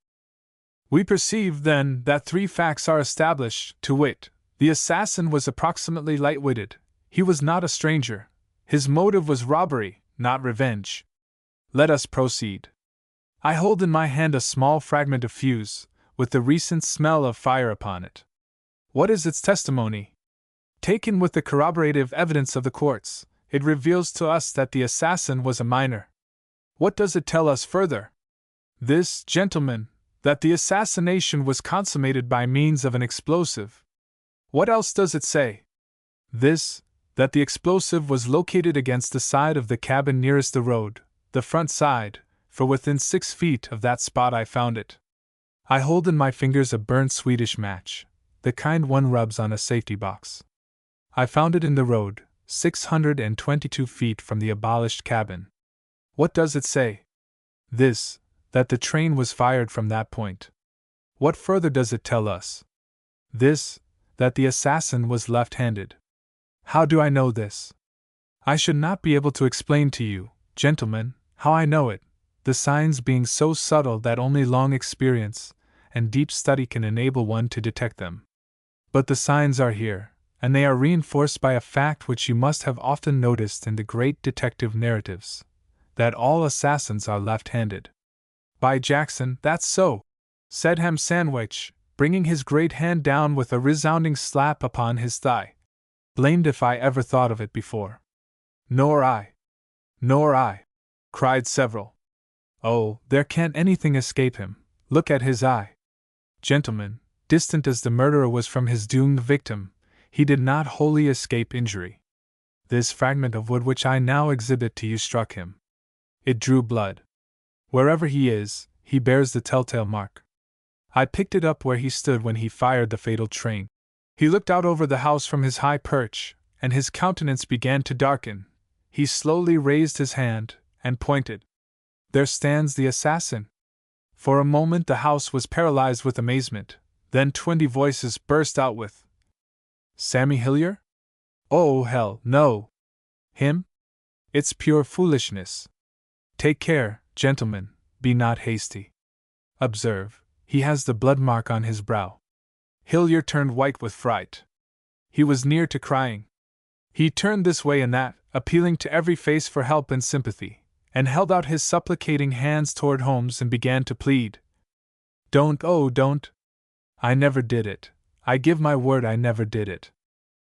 "We perceive, then, that 3 facts are established, to wit, the assassin was approximately light-witted, he was not a stranger, his motive was robbery, not revenge. Let us proceed. I hold in my hand a small fragment of fuse, with the recent smell of fire upon it. What is its testimony? Taken with the corroborative evidence of the quartz, it reveals to us that the assassin was a miner. What does it tell us further? This, gentlemen, that the assassination was consummated by means of an explosive. What else does it say? This, that the explosive was located against the side of the cabin nearest the road, the front side, for within 6 feet of that spot I found it. I hold in my fingers a burnt Swedish match, the kind one rubs on a safety box. I found it in the road, 622 feet from the abolished cabin. What does it say? This, that the train was fired from that point. What further does it tell us? This, that the assassin was left-handed. How do I know this? I should not be able to explain to you, gentlemen, how I know it, the signs being so subtle that only long experience and deep study can enable one to detect them. But the signs are here, and they are reinforced by a fact which you must have often noticed in the great detective narratives, that all assassins are left-handed. By Jackson, that's so, said Ham Sandwich, bringing his great hand down with a resounding slap upon his thigh. Blamed if I ever thought of it before. Nor I. Nor I, cried several. Oh, there can't anything escape him, look at his eye. Gentlemen, distant as the murderer was from his doomed victim, he did not wholly escape injury. This fragment of wood which I now exhibit to you struck him. It drew blood. Wherever he is, he bears the telltale mark. I picked it up where he stood when he fired the fatal train. He looked out over the house from his high perch, and his countenance began to darken. He slowly raised his hand, and pointed. There stands the assassin. For a moment the house was paralyzed with amazement, then 20 voices burst out with, "Sammy Hillier? Oh, hell, no! Him? It's pure foolishness. Take care, gentlemen, be not hasty. Observe, he has the blood mark on his brow." Hillier turned white with fright. He was near to crying. He turned this way and that, appealing to every face for help and sympathy, and held out his supplicating hands toward Holmes and began to plead. "Don't, oh, don't! I never did it. I give my word I never did it.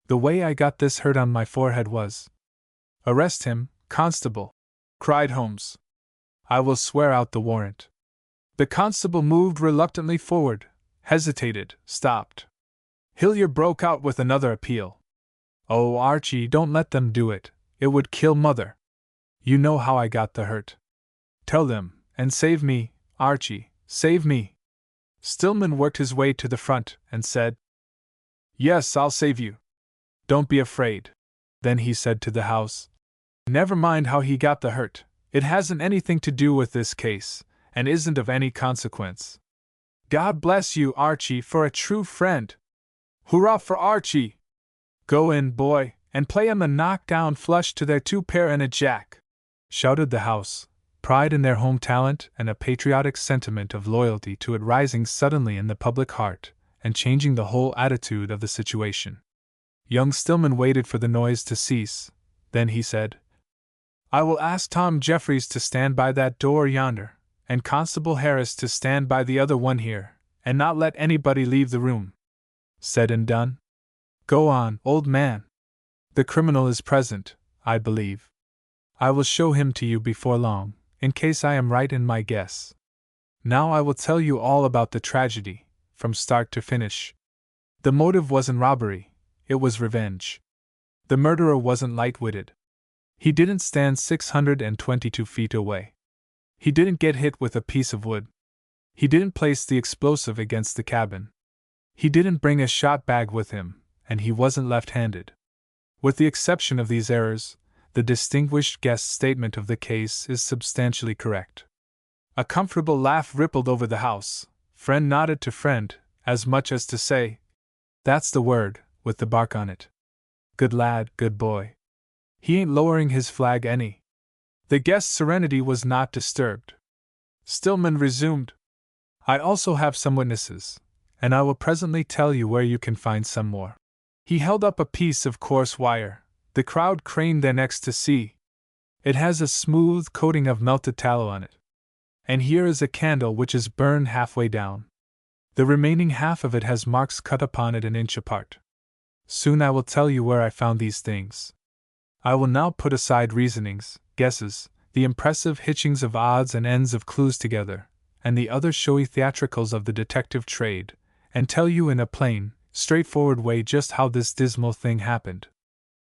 The way I got this hurt on my forehead was—" "Arrest him, constable!" cried Holmes. "I will swear out the warrant." The constable moved reluctantly forward, hesitated, stopped. Hillier broke out with another appeal. "Oh, Archie, don't let them do it. It would kill Mother. You know how I got the hurt. Tell them, and save me, Archie, save me." Stillman worked his way to the front and said, "Yes, I'll save you. Don't be afraid." Then he said to the house, "Never mind how he got the hurt. It hasn't anything to do with this case, and isn't of any consequence. God bless you, Archie, for a true friend. Hurrah for Archie! Go in, boy, and play 'em a knock-down flush to their 2 pair and a jack," shouted the house, pride in their home talent and a patriotic sentiment of loyalty to it rising suddenly in the public heart and changing the whole attitude of the situation. Young Stillman waited for the noise to cease, then he said, "I will ask Tom Jeffries to stand by that door yonder, and Constable Harris to stand by the other one here, and not let anybody leave the room. Said and done? Go on, old man. The criminal is present, I believe. I will show him to you before long, in case I am right in my guess. Now I will tell you all about the tragedy, from start to finish. The motive wasn't robbery, it was revenge. The murderer wasn't light-witted. He didn't stand 622 feet away. He didn't get hit with a piece of wood. He didn't place the explosive against the cabin. He didn't bring a shot bag with him, and he wasn't left-handed. With the exception of these errors, the distinguished guest's statement of the case is substantially correct. A comfortable laugh rippled over the house. Friend nodded to friend, as much as to say, "That's the word, with the bark on it. Good lad, good boy. He ain't lowering his flag any." The guest's serenity was not disturbed. Stillman resumed, "I also have some witnesses, and I will presently tell you where you can find some more." He held up a piece of coarse wire. The crowd craned their necks to see. "It has a smooth coating of melted tallow on it. And here is a candle which is burned halfway down. The remaining half of it has marks cut upon it an inch apart. Soon I will tell you where I found these things. I will now put aside reasonings, guesses, the impressive hitchings of odds and ends of clues together, and the other showy theatricals of the detective trade, and tell you in a plain, straightforward way just how this dismal thing happened."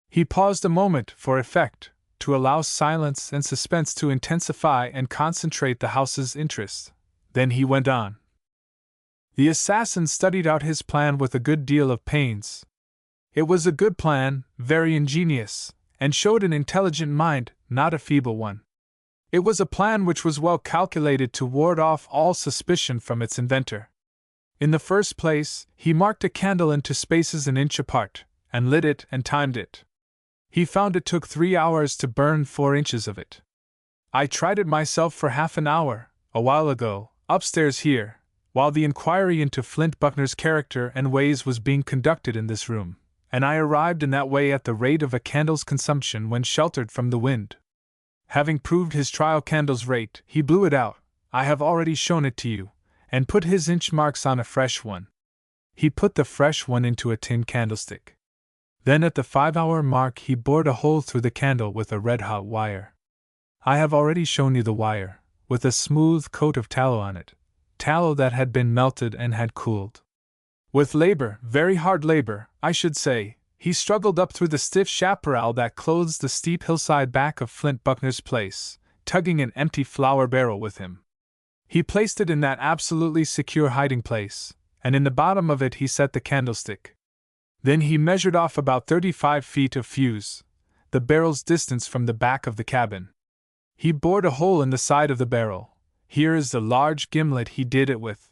He paused a moment for effect, to allow silence and suspense to intensify and concentrate the house's interest. Then he went on. The assassin studied out his plan with a good deal of pains. It was a good plan, very ingenious, and showed an intelligent mind, not a feeble one. It was a plan which was well calculated to ward off all suspicion from its inventor. In the first place, he marked a candle into spaces an inch apart, and lit it and timed it. He found it took 3 hours to burn 4 inches of it. I tried it myself for half an hour, a while ago, upstairs here, while the inquiry into Flint Buckner's character and ways was being conducted in this room, and I arrived in that way at the rate of a candle's consumption when sheltered from the wind. Having proved his trial candle's rate, he blew it out, I have already shown it to you, and put his inch marks on a fresh one. He put the fresh one into a tin candlestick. Then at the 5-hour mark he bored a hole through the candle with a red-hot wire. I have already shown you the wire, with a smooth coat of tallow on it, tallow that had been melted and had cooled. With labor, very hard labor, I should say, he struggled up through the stiff chaparral that clothes the steep hillside back of Flint Buckner's place, tugging an empty flour barrel with him. He placed it in that absolutely secure hiding place, and in the bottom of it he set the candlestick. Then he measured off about 35 feet of fuse, the barrel's distance from the back of the cabin. He bored a hole in the side of the barrel. Here is the large gimlet he did it with.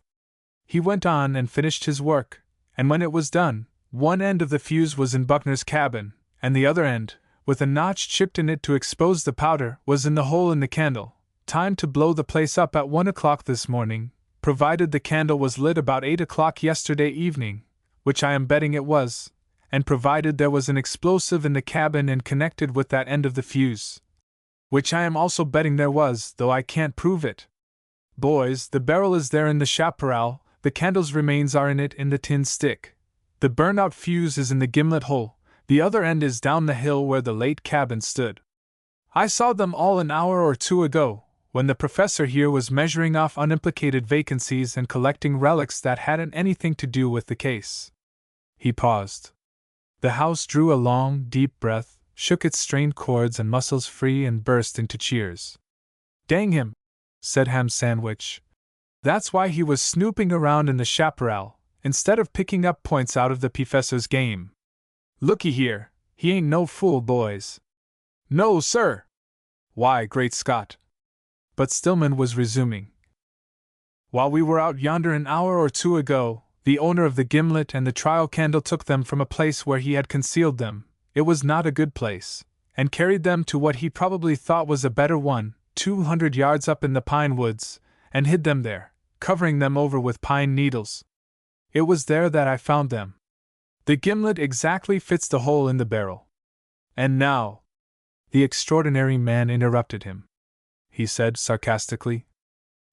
He went on and finished his work, and when it was done, one end of the fuse was in Buckner's cabin, and the other end, with a notch chipped in it to expose the powder, was in the hole in the candle. Time to blow the place up at 1 o'clock this morning, provided the candle was lit about 8 o'clock yesterday evening, which I am betting it was, and provided there was an explosive in the cabin and connected with that end of the fuse, which I am also betting there was, though I can't prove it. Boys, the barrel is there in the chaparral, the candle's remains are in it in the tin stick. The burnt-out fuse is in the gimlet hole, the other end is down the hill where the late cabin stood. I saw them all an hour or two ago, when the professor here was measuring off unimplicated vacancies and collecting relics that hadn't anything to do with the case." He paused. The house drew a long, deep breath, shook its strained chords and muscles free and burst into cheers. "Dang him," said Ham Sandwich. "That's why he was snooping around in the chaparral, instead of picking up points out of the professor's game. Looky here, he ain't no fool, boys." "No, sir." "Why, great Scott!" But Stillman was resuming. "While we were out yonder an hour or two ago, the owner of the gimlet and the trial candle took them from a place where he had concealed them, it was not a good place, and carried them to what he probably thought was a better one, 200 yards up in the pine woods, and hid them there, covering them over with pine needles. It was there that I found them. The gimlet exactly fits the hole in the barrel. And now—" The extraordinary man interrupted him. He said sarcastically,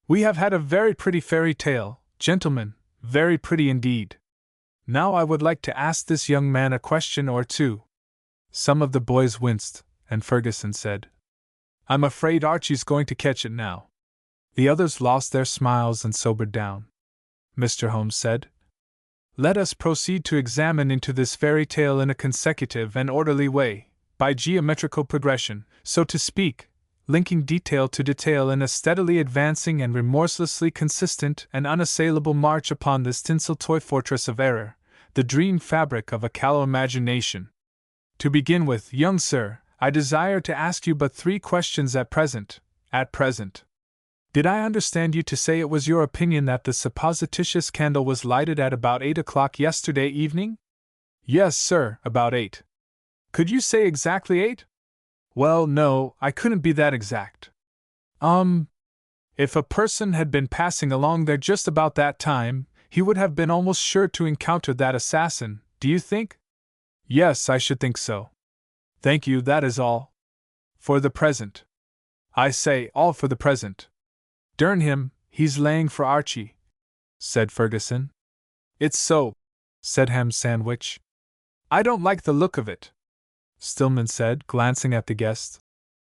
"We have had a very pretty fairy tale, gentlemen, Very pretty indeed. Now I would like to ask this young man a question or two. Some of the boys winced, and Ferguson said, I'm afraid Archie's going to catch it now. The others lost their smiles and sobered down. Mr. Holmes said, Let us proceed to examine into this fairy tale in a consecutive and orderly way, by geometrical progression, so to speak, linking detail to detail in a steadily advancing and remorselessly consistent and unassailable march upon this tinsel toy fortress of error, the dream fabric of a callow imagination. To begin with, young sir, I desire to ask you but 3 questions at present. Did I understand you to say it was your opinion that the supposititious candle was lighted at about 8 o'clock yesterday evening? Yes, sir, about 8. Could you say exactly 8? Well, no, I couldn't be that exact. If a person had been passing along there just about that time, he would have been almost sure to encounter that assassin, do you think? Yes, I should think so. Thank you, that is all. For the present. I say, all for the present. Durn him, he's laying for Archie, said Ferguson. It's so, said Ham Sandwich. I don't like the look of it, Stillman said, glancing at the guest.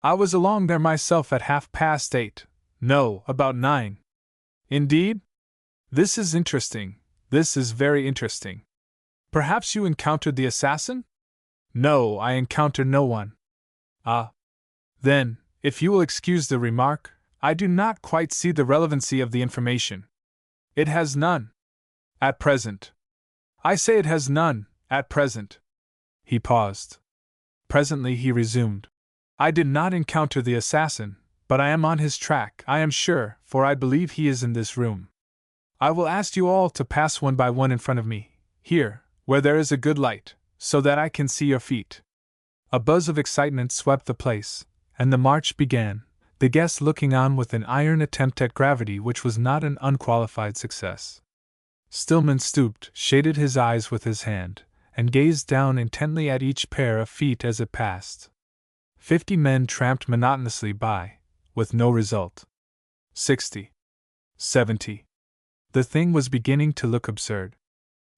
I was along there myself at 8:30. No, about 9. Indeed? This is interesting. This is very interesting. Perhaps you encountered the assassin? No, I encountered no one. Ah. Then, if you will excuse the remark, I do not quite see the relevancy of the information. It has none. At present. I say it has none, at present. He paused. Presently he resumed. I did not encounter the assassin, but I am on his track, I am sure, for I believe he is in this room. I will ask you all to pass one by one in front of me, here, where there is a good light, so that I can see your feet. A buzz of excitement swept the place, and the march began, the guests looking on with an iron attempt at gravity which was not an unqualified success. Stillman stooped, shaded his eyes with his hand, and gazed down intently at each pair of feet as it passed. 50 men tramped monotonously by, with no result. 60. 70. The thing was beginning to look absurd.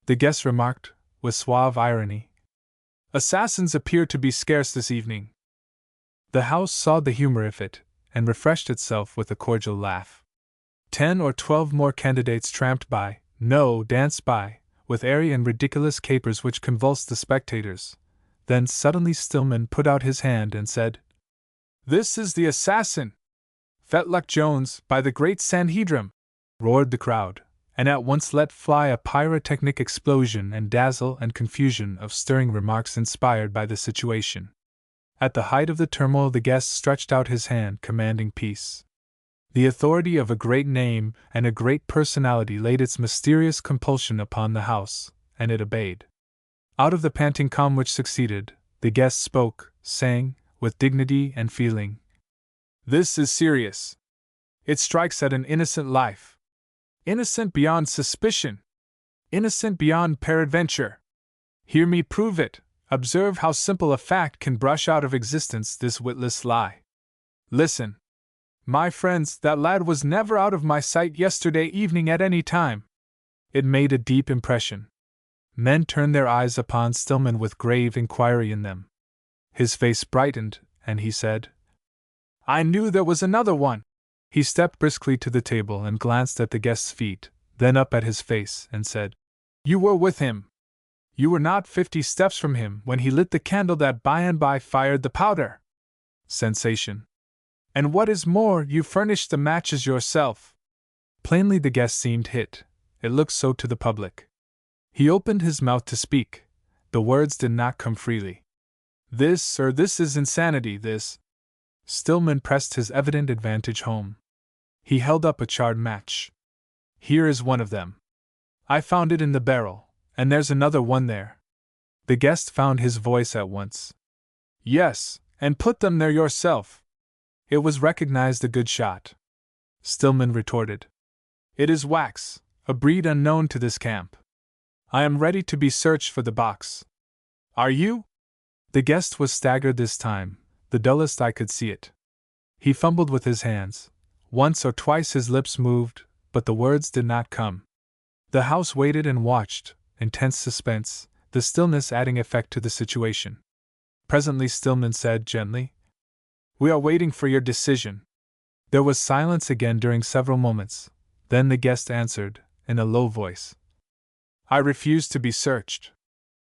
The guest remarked, with suave irony, Assassins appear to be scarce this evening. The house saw the humor of it, and refreshed itself with a cordial laugh. 10 or 12 more candidates tramped by, danced by, with airy and ridiculous capers which convulsed the spectators. Then suddenly Stillman put out his hand and said, This is the assassin! Fetlock Jones, by the great Sanhedrim! Roared the crowd, and at once let fly a pyrotechnic explosion and dazzle and confusion of stirring remarks inspired by the situation. At the height of the turmoil the guest stretched out his hand commanding peace. The authority of a great name and a great personality laid its mysterious compulsion upon the house, and it obeyed. Out of the panting calm which succeeded, the guest spoke, saying, with dignity and feeling, This is serious. It strikes at an innocent life. Innocent beyond suspicion. Innocent beyond peradventure. Hear me prove it. Observe how simple a fact can brush out of existence this witless lie. Listen. My friends, that lad was never out of my sight yesterday evening at any time. It made a deep impression. Men turned their eyes upon Stillman with grave inquiry in them. His face brightened, and he said, I knew there was another one. He stepped briskly to the table and glanced at the guest's feet, then up at his face, and said, You were with him. You were not 50 steps from him when he lit the candle that by and by fired the powder. Sensation. And what is more, you furnished the matches yourself. Plainly the guest seemed hit. It looked so to the public. He opened his mouth to speak. The words did not come freely. This is insanity, this. Stillman pressed his evident advantage home. He held up a charred match. Here is one of them. I found it in the barrel, and there's another one there. The guest found his voice at once. Yes, and put them there yourself. It was recognized a good shot. Stillman retorted. It is wax, a breed unknown to this camp. I am ready to be searched for the box. Are you? The guest was staggered this time, the dullest I could see it. He fumbled with his hands. Once or twice his lips moved, but the words did not come. The house waited and watched, intense suspense, the stillness adding effect to the situation. Presently Stillman said gently, "We are waiting for your decision." There was silence again during several moments. Then the guest answered, in a low voice, "I refuse to be searched."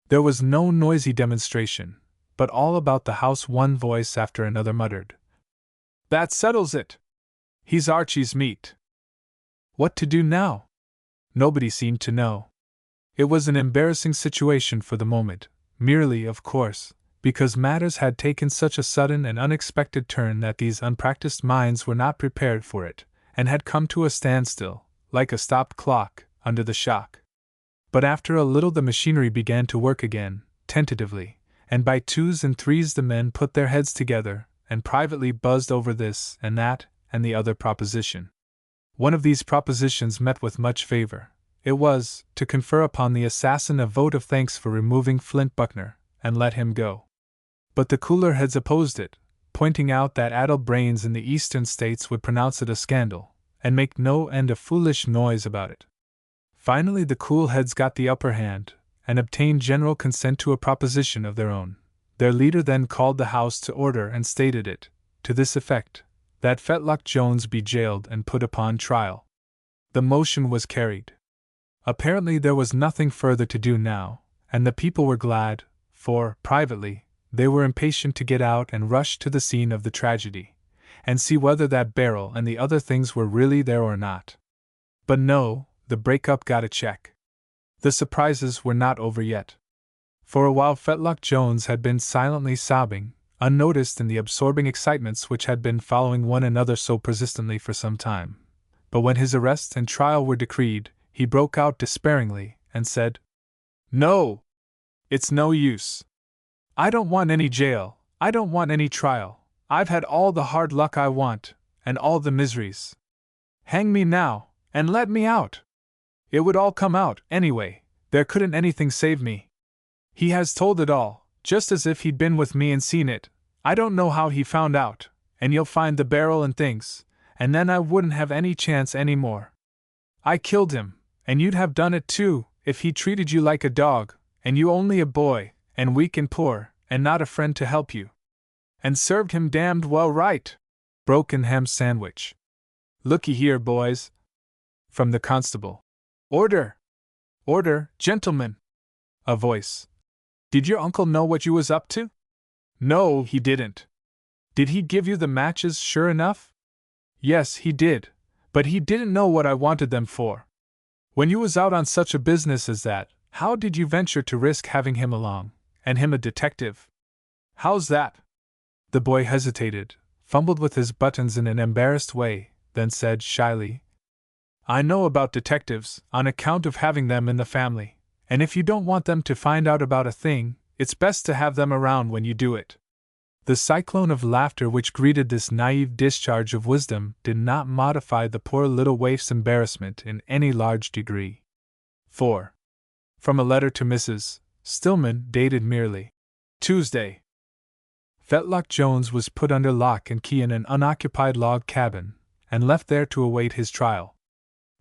There was no noisy demonstration, but all about the house one voice after another muttered, "That settles it! He's Archie's meat." What to do now? Nobody seemed to know. It was an embarrassing situation for the moment, merely, of course, because matters had taken such a sudden and unexpected turn that these unpracticed minds were not prepared for it, and had come to a standstill, like a stopped clock, under the shock. But after a little the machinery began to work again, tentatively, and by twos and threes the men put their heads together, and privately buzzed over this and that and the other proposition. One of these propositions met with much favor. It was, to confer upon the assassin a vote of thanks for removing Flint Buckner, and let him go. But the cooler heads opposed it, pointing out that addled brains in the eastern states would pronounce it a scandal, and make no end of foolish noise about it. Finally the cool heads got the upper hand, and obtained general consent to a proposition of their own. Their leader then called the House to order and stated it, to this effect, that Fetlock Jones be jailed and put upon trial. The motion was carried. Apparently there was nothing further to do now, and the people were glad, for, privately, they were impatient to get out and rush to the scene of the tragedy, and see whether that barrel and the other things were really there or not. But no, the break-up got a check. The surprises were not over yet. For a while Fetlock Jones had been silently sobbing, unnoticed in the absorbing excitements which had been following one another so persistently for some time. But when his arrest and trial were decreed, he broke out despairingly, and said, "No! It's no use. I don't want any jail, I don't want any trial. I've had all the hard luck I want, and all the miseries. Hang me now, and let me out! It would all come out, anyway, there couldn't anything save me. He has told it all, just as if he'd been with me and seen it. I don't know how he found out, and you'll find the barrel and things, and then I wouldn't have any chance any more. I killed him, and you'd have done it too, if he treated you like a dog, and you only a boy, and weak and poor, and not a friend to help you. And served him damned well right!" broke in Ham Sandwich. "Looky here, boys!" From the constable. "Order! Order, gentlemen!" A voice. "Did your uncle know what you was up to?" "No, he didn't." "Did he give you the matches sure enough?" "Yes, he did, but he didn't know what I wanted them for." "When you was out on such a business as that, how did you venture to risk having him along, and him a detective?" "How's that?" The boy hesitated, fumbled with his buttons in an embarrassed way, then said shyly, "I know about detectives, on account of having them in the family, and if you don't want them to find out about a thing, it's best to have them around when you do it." The cyclone of laughter which greeted this naive discharge of wisdom did not modify the poor little waif's embarrassment in any large degree. 4. From a letter to Mrs. Stillman, dated merely Tuesday. Fetlock Jones was put under lock and key in an unoccupied log cabin, and left there to await his trial.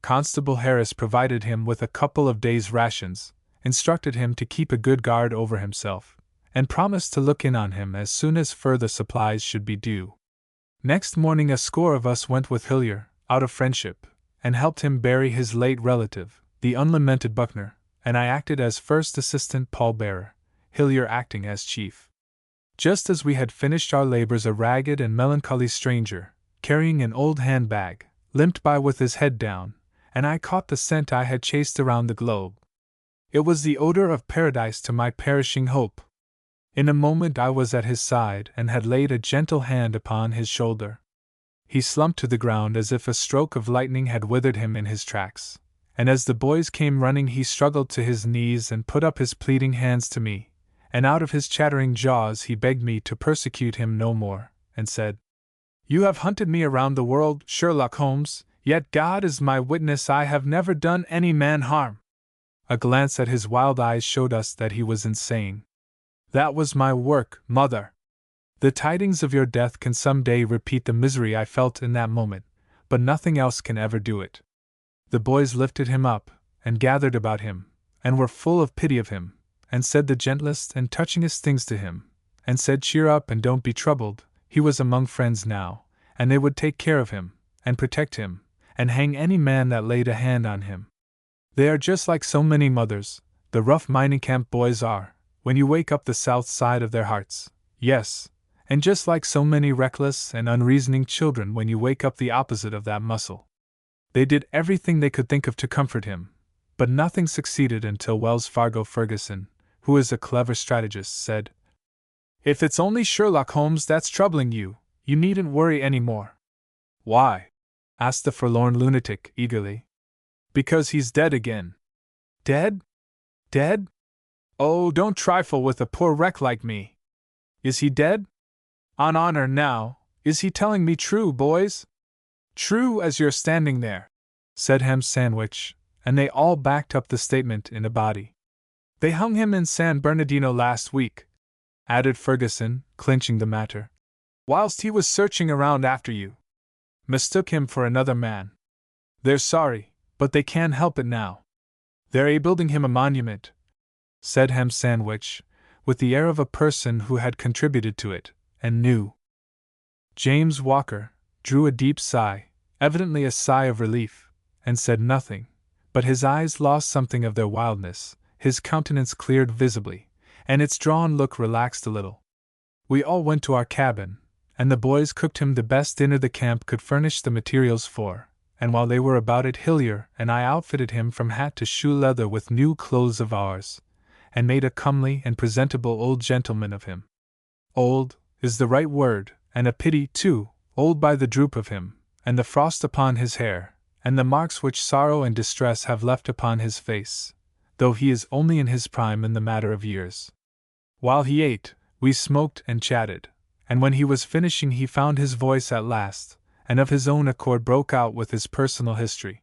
Constable Harris provided him with a couple of days' rations, instructed him to keep a good guard over himself, and promised to look in on him as soon as further supplies should be due. Next morning a score of us went with Hillier, out of friendship, and helped him bury his late relative, the unlamented Buckner, and I acted as first assistant pallbearer, Hillier acting as chief. Just as we had finished our labors a ragged and melancholy stranger, carrying an old handbag, limped by with his head down, and I caught the scent I had chased around the globe. It was the odor of paradise to my perishing hope. In a moment I was at his side and had laid a gentle hand upon his shoulder. He slumped to the ground as if a stroke of lightning had withered him in his tracks, and as the boys came running he struggled to his knees and put up his pleading hands to me, and out of his chattering jaws he begged me to persecute him no more, and said, "You have hunted me around the world, Sherlock Holmes, yet God is my witness I have never done any man harm." A glance at his wild eyes showed us that he was insane. "That was my work, mother. The tidings of your death can some day repeat the misery I felt in that moment, but nothing else can ever do it." The boys lifted him up, and gathered about him, and were full of pity of him, and said the gentlest and touchingest things to him, and said, "Cheer up and don't be troubled, he was among friends now, and they would take care of him, and protect him, and hang any man that laid a hand on him." They are just like so many mothers, the rough mining camp boys are, when you wake up the south side of their hearts, yes, and just like so many reckless and unreasoning children when you wake up the opposite of that muscle. They did everything they could think of to comfort him, but nothing succeeded until Wells Fargo Ferguson, who is a clever strategist, said, "If it's only Sherlock Holmes that's troubling you, you needn't worry any more." "Why?" asked the forlorn lunatic eagerly. "Because he's dead again." "Dead? Dead? Oh, don't trifle with a poor wreck like me. Is he dead? On honor now, is he telling me true, boys?" "True as you're standing there," said Ham Sandwich, and they all backed up the statement in a body. "They hung him in San Bernardino last week," added Ferguson, clinching the matter, "whilst he was searching around after you. Mistook him for another man. They're sorry, but they can't help it now. They're building him a monument," said Ham Sandwich, with the air of a person who had contributed to it, and knew. James Walker drew a deep sigh, evidently a sigh of relief, and said nothing, but his eyes lost something of their wildness, his countenance cleared visibly, and its drawn look relaxed a little. We all went to our cabin, and the boys cooked him the best dinner the camp could furnish the materials for, and while they were about it Hillier and I outfitted him from hat to shoe leather with new clothes of ours, and made a comely and presentable old gentleman of him. Old is the right word, and a pity, too, old by the droop of him, and the frost upon his hair, and the marks which sorrow and distress have left upon his face, though he is only in his prime in the matter of years. While he ate, we smoked and chatted, and when he was finishing he found his voice at last, and of his own accord broke out with his personal history.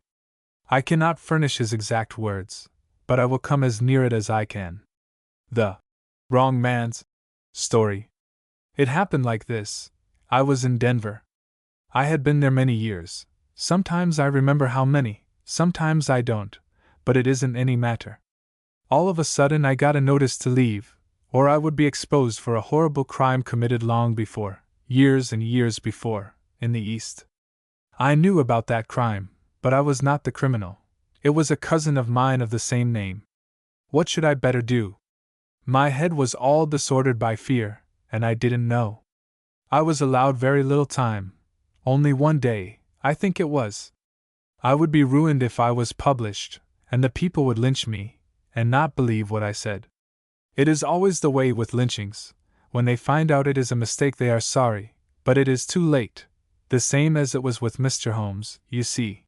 I cannot furnish his exact words, but I will come as near it as I can. The wrong man's story. It happened like this. I was in Denver. I had been there many years. Sometimes I remember how many, sometimes I don't, but it isn't any matter. All of a sudden I got a notice to leave, or I would be exposed for a horrible crime committed long before, years and years before, in the East. I knew about that crime, but I was not the criminal. It was a cousin of mine of the same name. What should I better do? My head was all disordered by fear, and I didn't know. I was allowed very little time, only one day, I think it was. I would be ruined if I was published, and the people would lynch me, and not believe what I said. It is always the way with lynchings. When they find out it is a mistake they are sorry, but it is too late, the same as it was with Mr. Holmes, you see.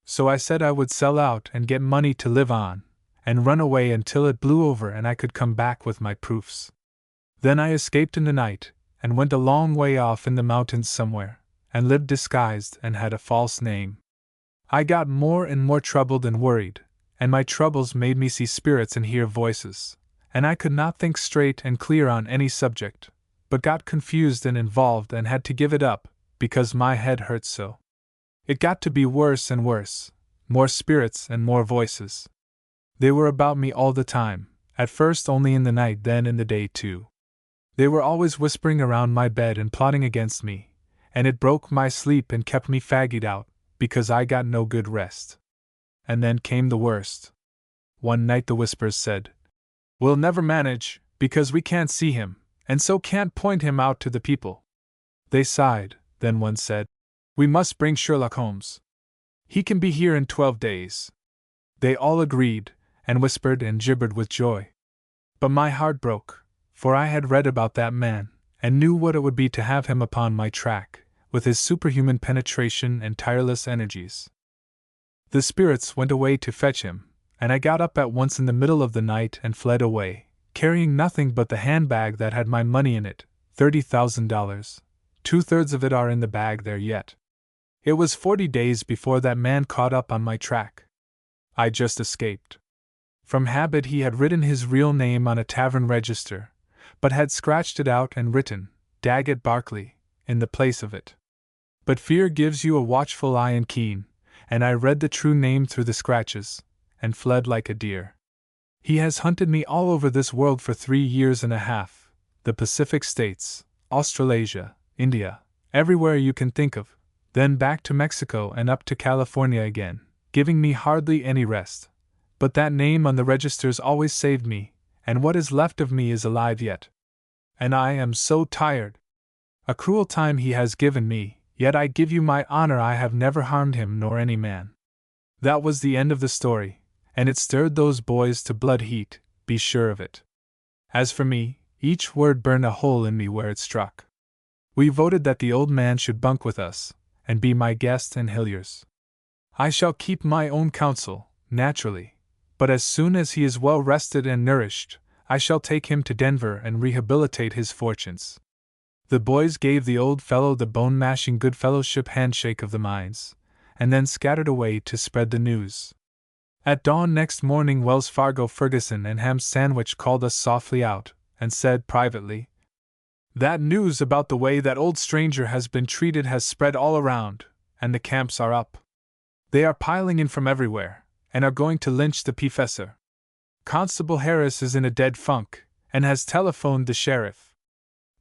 So I said I would sell out and get money to live on, and run away until it blew over and I could come back with my proofs. Then I escaped in the night, and went a long way off in the mountains somewhere, and lived disguised and had a false name. I got more and more troubled and worried, and my troubles made me see spirits and hear voices, and I could not think straight and clear on any subject, but got confused and involved and had to give it up, because my head hurt so. It got to be worse and worse, more spirits and more voices. They were about me all the time, at first only in the night, then in the day too. They were always whispering around my bed and plotting against me, and it broke my sleep and kept me fagged out, because I got no good rest. And then came the worst. One night the whispers said, "We'll never manage, because we can't see him, and so can't point him out to the people." They sighed, then one said, "We must bring Sherlock Holmes. He can be here in 12 days. They all agreed, and whispered and gibbered with joy. But my heart broke, for I had read about that man, and knew what it would be to have him upon my track, with his superhuman penetration and tireless energies. The spirits went away to fetch him, and I got up at once in the middle of the night and fled away, carrying nothing but the handbag that had my money in it, $30,000. 2/3 of it are in the bag there yet. It was 40 days before that man caught up on my track. I just escaped. From habit he had written his real name on a tavern register, but had scratched it out and written, Daggett Barclay, in the place of it. But fear gives you a watchful eye and keen, and I read the true name through the scratches, and fled like a deer. He has hunted me all over this world for 3 years and a half, the Pacific States, Australasia, India, everywhere you can think of, then back to Mexico and up to California again, giving me hardly any rest. But that name on the registers always saved me, and what is left of me is alive yet. And I am so tired. A cruel time he has given me, yet I give you my honor I have never harmed him nor any man. That was the end of the story, and it stirred those boys to blood heat, be sure of it. As for me, each word burned a hole in me where it struck. We voted that the old man should bunk with us, and be my guest and Hilliers. I shall keep my own counsel, naturally, but as soon as he is well rested and nourished, I shall take him to Denver and rehabilitate his fortunes. The boys gave the old fellow the bone-mashing good-fellowship handshake of the mines, and then scattered away to spread the news. At dawn next morning Wells Fargo Ferguson and Ham Sandwich called us softly out, and said privately, "That news about the way that old stranger has been treated has spread all around, and the camps are up. They are piling in from everywhere, and are going to lynch the Professor. Constable Harris is in a dead funk, and has telephoned the sheriff.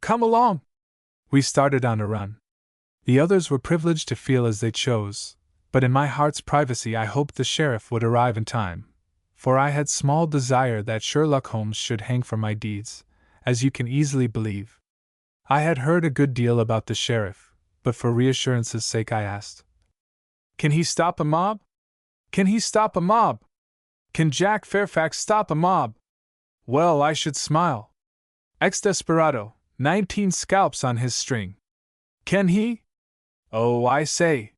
Come along!" We started on a run. The others were privileged to feel as they chose, but in my heart's privacy I hoped the sheriff would arrive in time, for I had small desire that Sherlock Holmes should hang for my deeds, as you can easily believe. I had heard a good deal about the sheriff, but for reassurance's sake I asked, "Can he stop a mob? Can he stop a mob? Can Jack Fairfax stop a mob?" Well, I should smile. Ex-desperado, 19 scalps on his string. Can he? Oh, I say.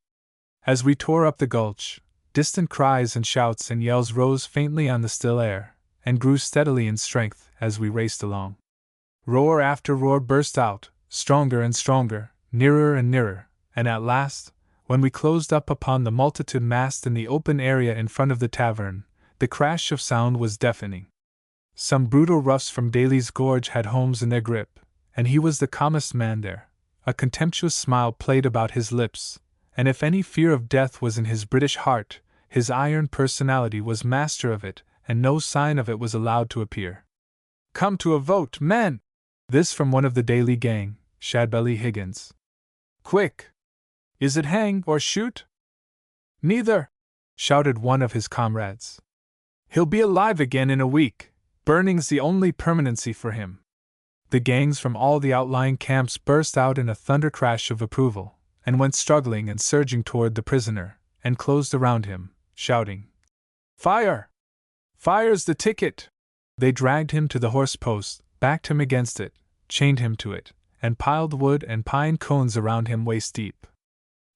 As we tore up the gulch, distant cries and shouts and yells rose faintly on the still air, and grew steadily in strength as we raced along. Roar after roar burst out, stronger and stronger, nearer and nearer, and at last, when we closed up upon the multitude massed in the open area in front of the tavern, the crash of sound was deafening. Some brutal roughs from Daly's Gorge had Holmes in their grip, and he was the calmest man there. A contemptuous smile played about his lips, and if any fear of death was in his British heart, his iron personality was master of it, and no sign of it was allowed to appear. "Come to a vote, men!" This from one of the Daly gang, Shadbelly Higgins. "Quick! Is it hang or shoot?" "Neither!" shouted one of his comrades. "He'll be alive again in a week. Burning's the only permanency for him." The gangs from all the outlying camps burst out in a thunder crash of approval, and went struggling and surging toward the prisoner, and closed around him, shouting, "Fire! Fire's the ticket!" They dragged him to the horse post, backed him against it, chained him to it, and piled wood and pine cones around him waist deep.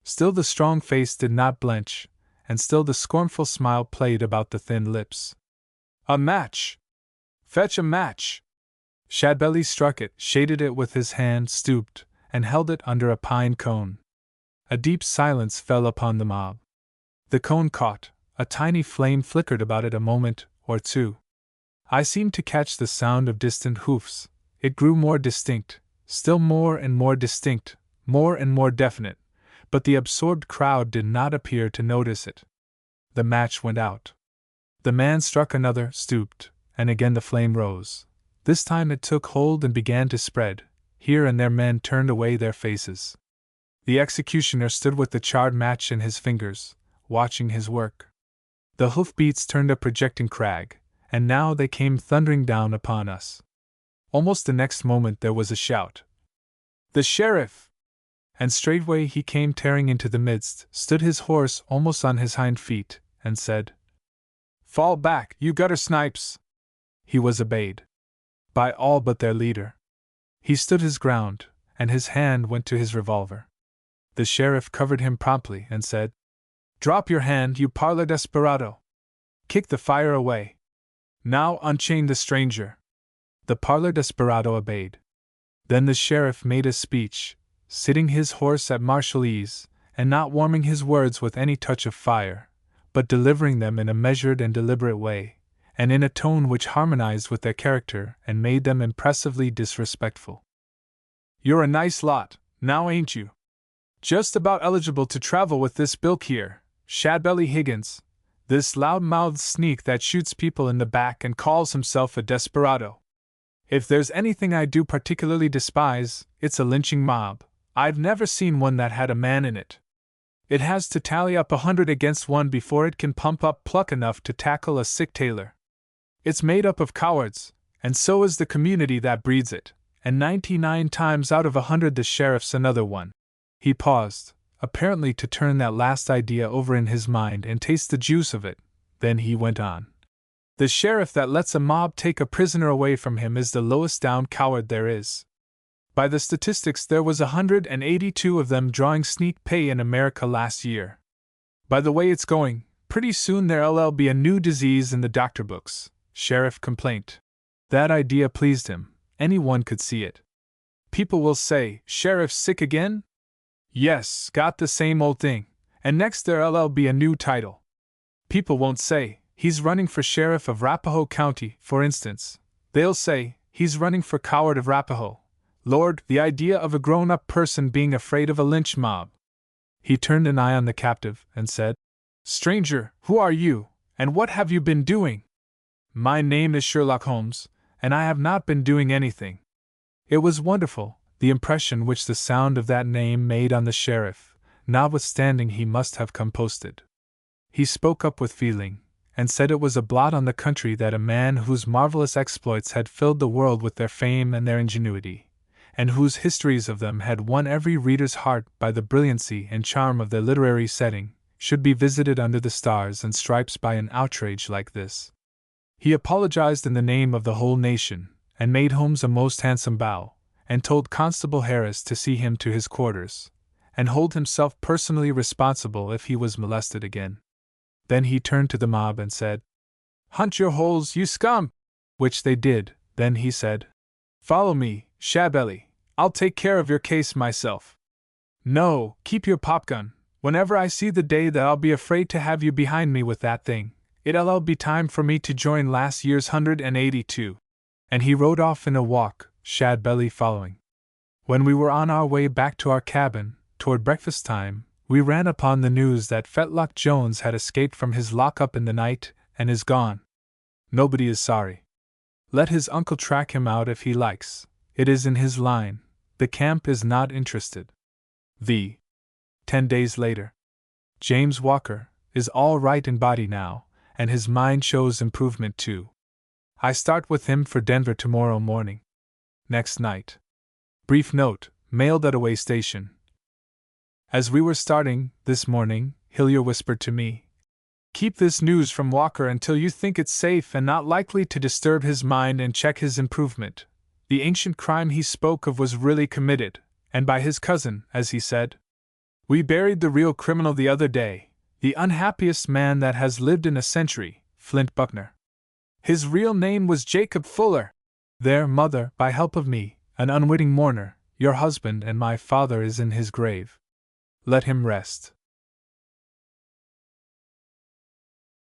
Still the strong face did not blench, and still the scornful smile played about the thin lips. "A match! Fetch a match!" Shadbelly struck it, shaded it with his hand, stooped, and held it under a pine cone. A deep silence fell upon the mob. The cone caught, a tiny flame flickered about it a moment or two. I seemed to catch the sound of distant hoofs. It grew more distinct, still more and more distinct, more and more definite, but the absorbed crowd did not appear to notice it. The match went out. The man struck another, stooped, and again the flame rose. This time it took hold and began to spread. Here and there men turned away their faces. The executioner stood with the charred match in his fingers, watching his work. The hoofbeats turned a projecting crag, and now they came thundering down upon us. Almost the next moment there was a shout. "The sheriff!" And straightway he came tearing into the midst, stood his horse almost on his hind feet, and said, "Fall back, you gutter snipes!" He was obeyed by all but their leader. He stood his ground, and his hand went to his revolver. The sheriff covered him promptly and said, "Drop your hand, you parlor desperado! Kick the fire away! Now unchain the stranger!" The parlor desperado obeyed. Then the sheriff made a speech, sitting his horse at martial ease, and not warming his words with any touch of fire, but delivering them in a measured and deliberate way, and in a tone which harmonized with their character and made them impressively disrespectful. "You're a nice lot, now ain't you? Just about eligible to travel with this bilk here, Shadbelly Higgins. This loud-mouthed sneak that shoots people in the back and calls himself a desperado. If there's anything I do particularly despise, it's a lynching mob. I've never seen one that had a man in it. It has to tally up 100 against 1 before it can pump up pluck enough to tackle a sick tailor. It's made up of cowards, and so is the community that breeds it, and 99 times out of 100 the sheriff's another one. He paused, apparently to turn that last idea over in his mind and taste the juice of it. Then he went on. The sheriff that lets a mob take a prisoner away from him is the lowest down coward there is. By the statistics, there was 182 of them drawing sneak pay in America last year. By the way it's going, pretty soon there'll be a new disease in the doctor books. Sheriff complained. That idea pleased him. Anyone could see it. People will say, "Sheriff's sick again?" Yes, got the same old thing. And next there'll be a new title. People won't say, "He's running for sheriff of Arapahoe County," for instance. They'll say, "He's running for coward of Arapahoe." Lord, the idea of a grown-up person being afraid of a lynch mob. He turned an eye on the captive and said, "Stranger, who are you, and what have you been doing?" "My name is Sherlock Holmes, and I have not been doing anything." It was wonderful, the impression which the sound of that name made on the sheriff, notwithstanding he must have composed. He spoke up with feeling, and said it was a blot on the country that a man whose marvelous exploits had filled the world with their fame and their ingenuity, and whose histories of them had won every reader's heart by the brilliancy and charm of their literary setting, should be visited under the stars and stripes by an outrage like this. He apologized in the name of the whole nation, and made Holmes a most handsome bow, and told Constable Harris to see him to his quarters, and hold himself personally responsible if he was molested again. Then he turned to the mob and said, "Hunt your holes, you scum!" Which they did. Then he said, "Follow me, Shabelly. I'll take care of your case myself." "No, keep your popgun. Whenever I see the day that I'll be afraid to have you behind me with that thing, it'll be time for me to join last year's 182. And he rode off in a walk, Shadbelly following. When we were on our way back to our cabin, toward breakfast time, we ran upon the news that Fetlock Jones had escaped from his lockup in the night and is gone. Nobody is sorry. Let his uncle track him out if he likes. It is in his line. The camp is not interested. 10 days later. James Walker is all right in body now, and his mind shows improvement too. I start with him for Denver tomorrow morning. Next night. Brief note, mailed at away station. As we were starting, this morning, Hillier whispered to me, "Keep this news from Walker until you think it's safe and not likely to disturb his mind and check his improvement. The ancient crime he spoke of was really committed, and by his cousin, as he said. We buried the real criminal the other day, the unhappiest man that has lived in a century, Flint Buckner. His real name was Jacob Fuller. There, mother, by help of me, an unwitting mourner, your husband and my father is in his grave. Let him rest.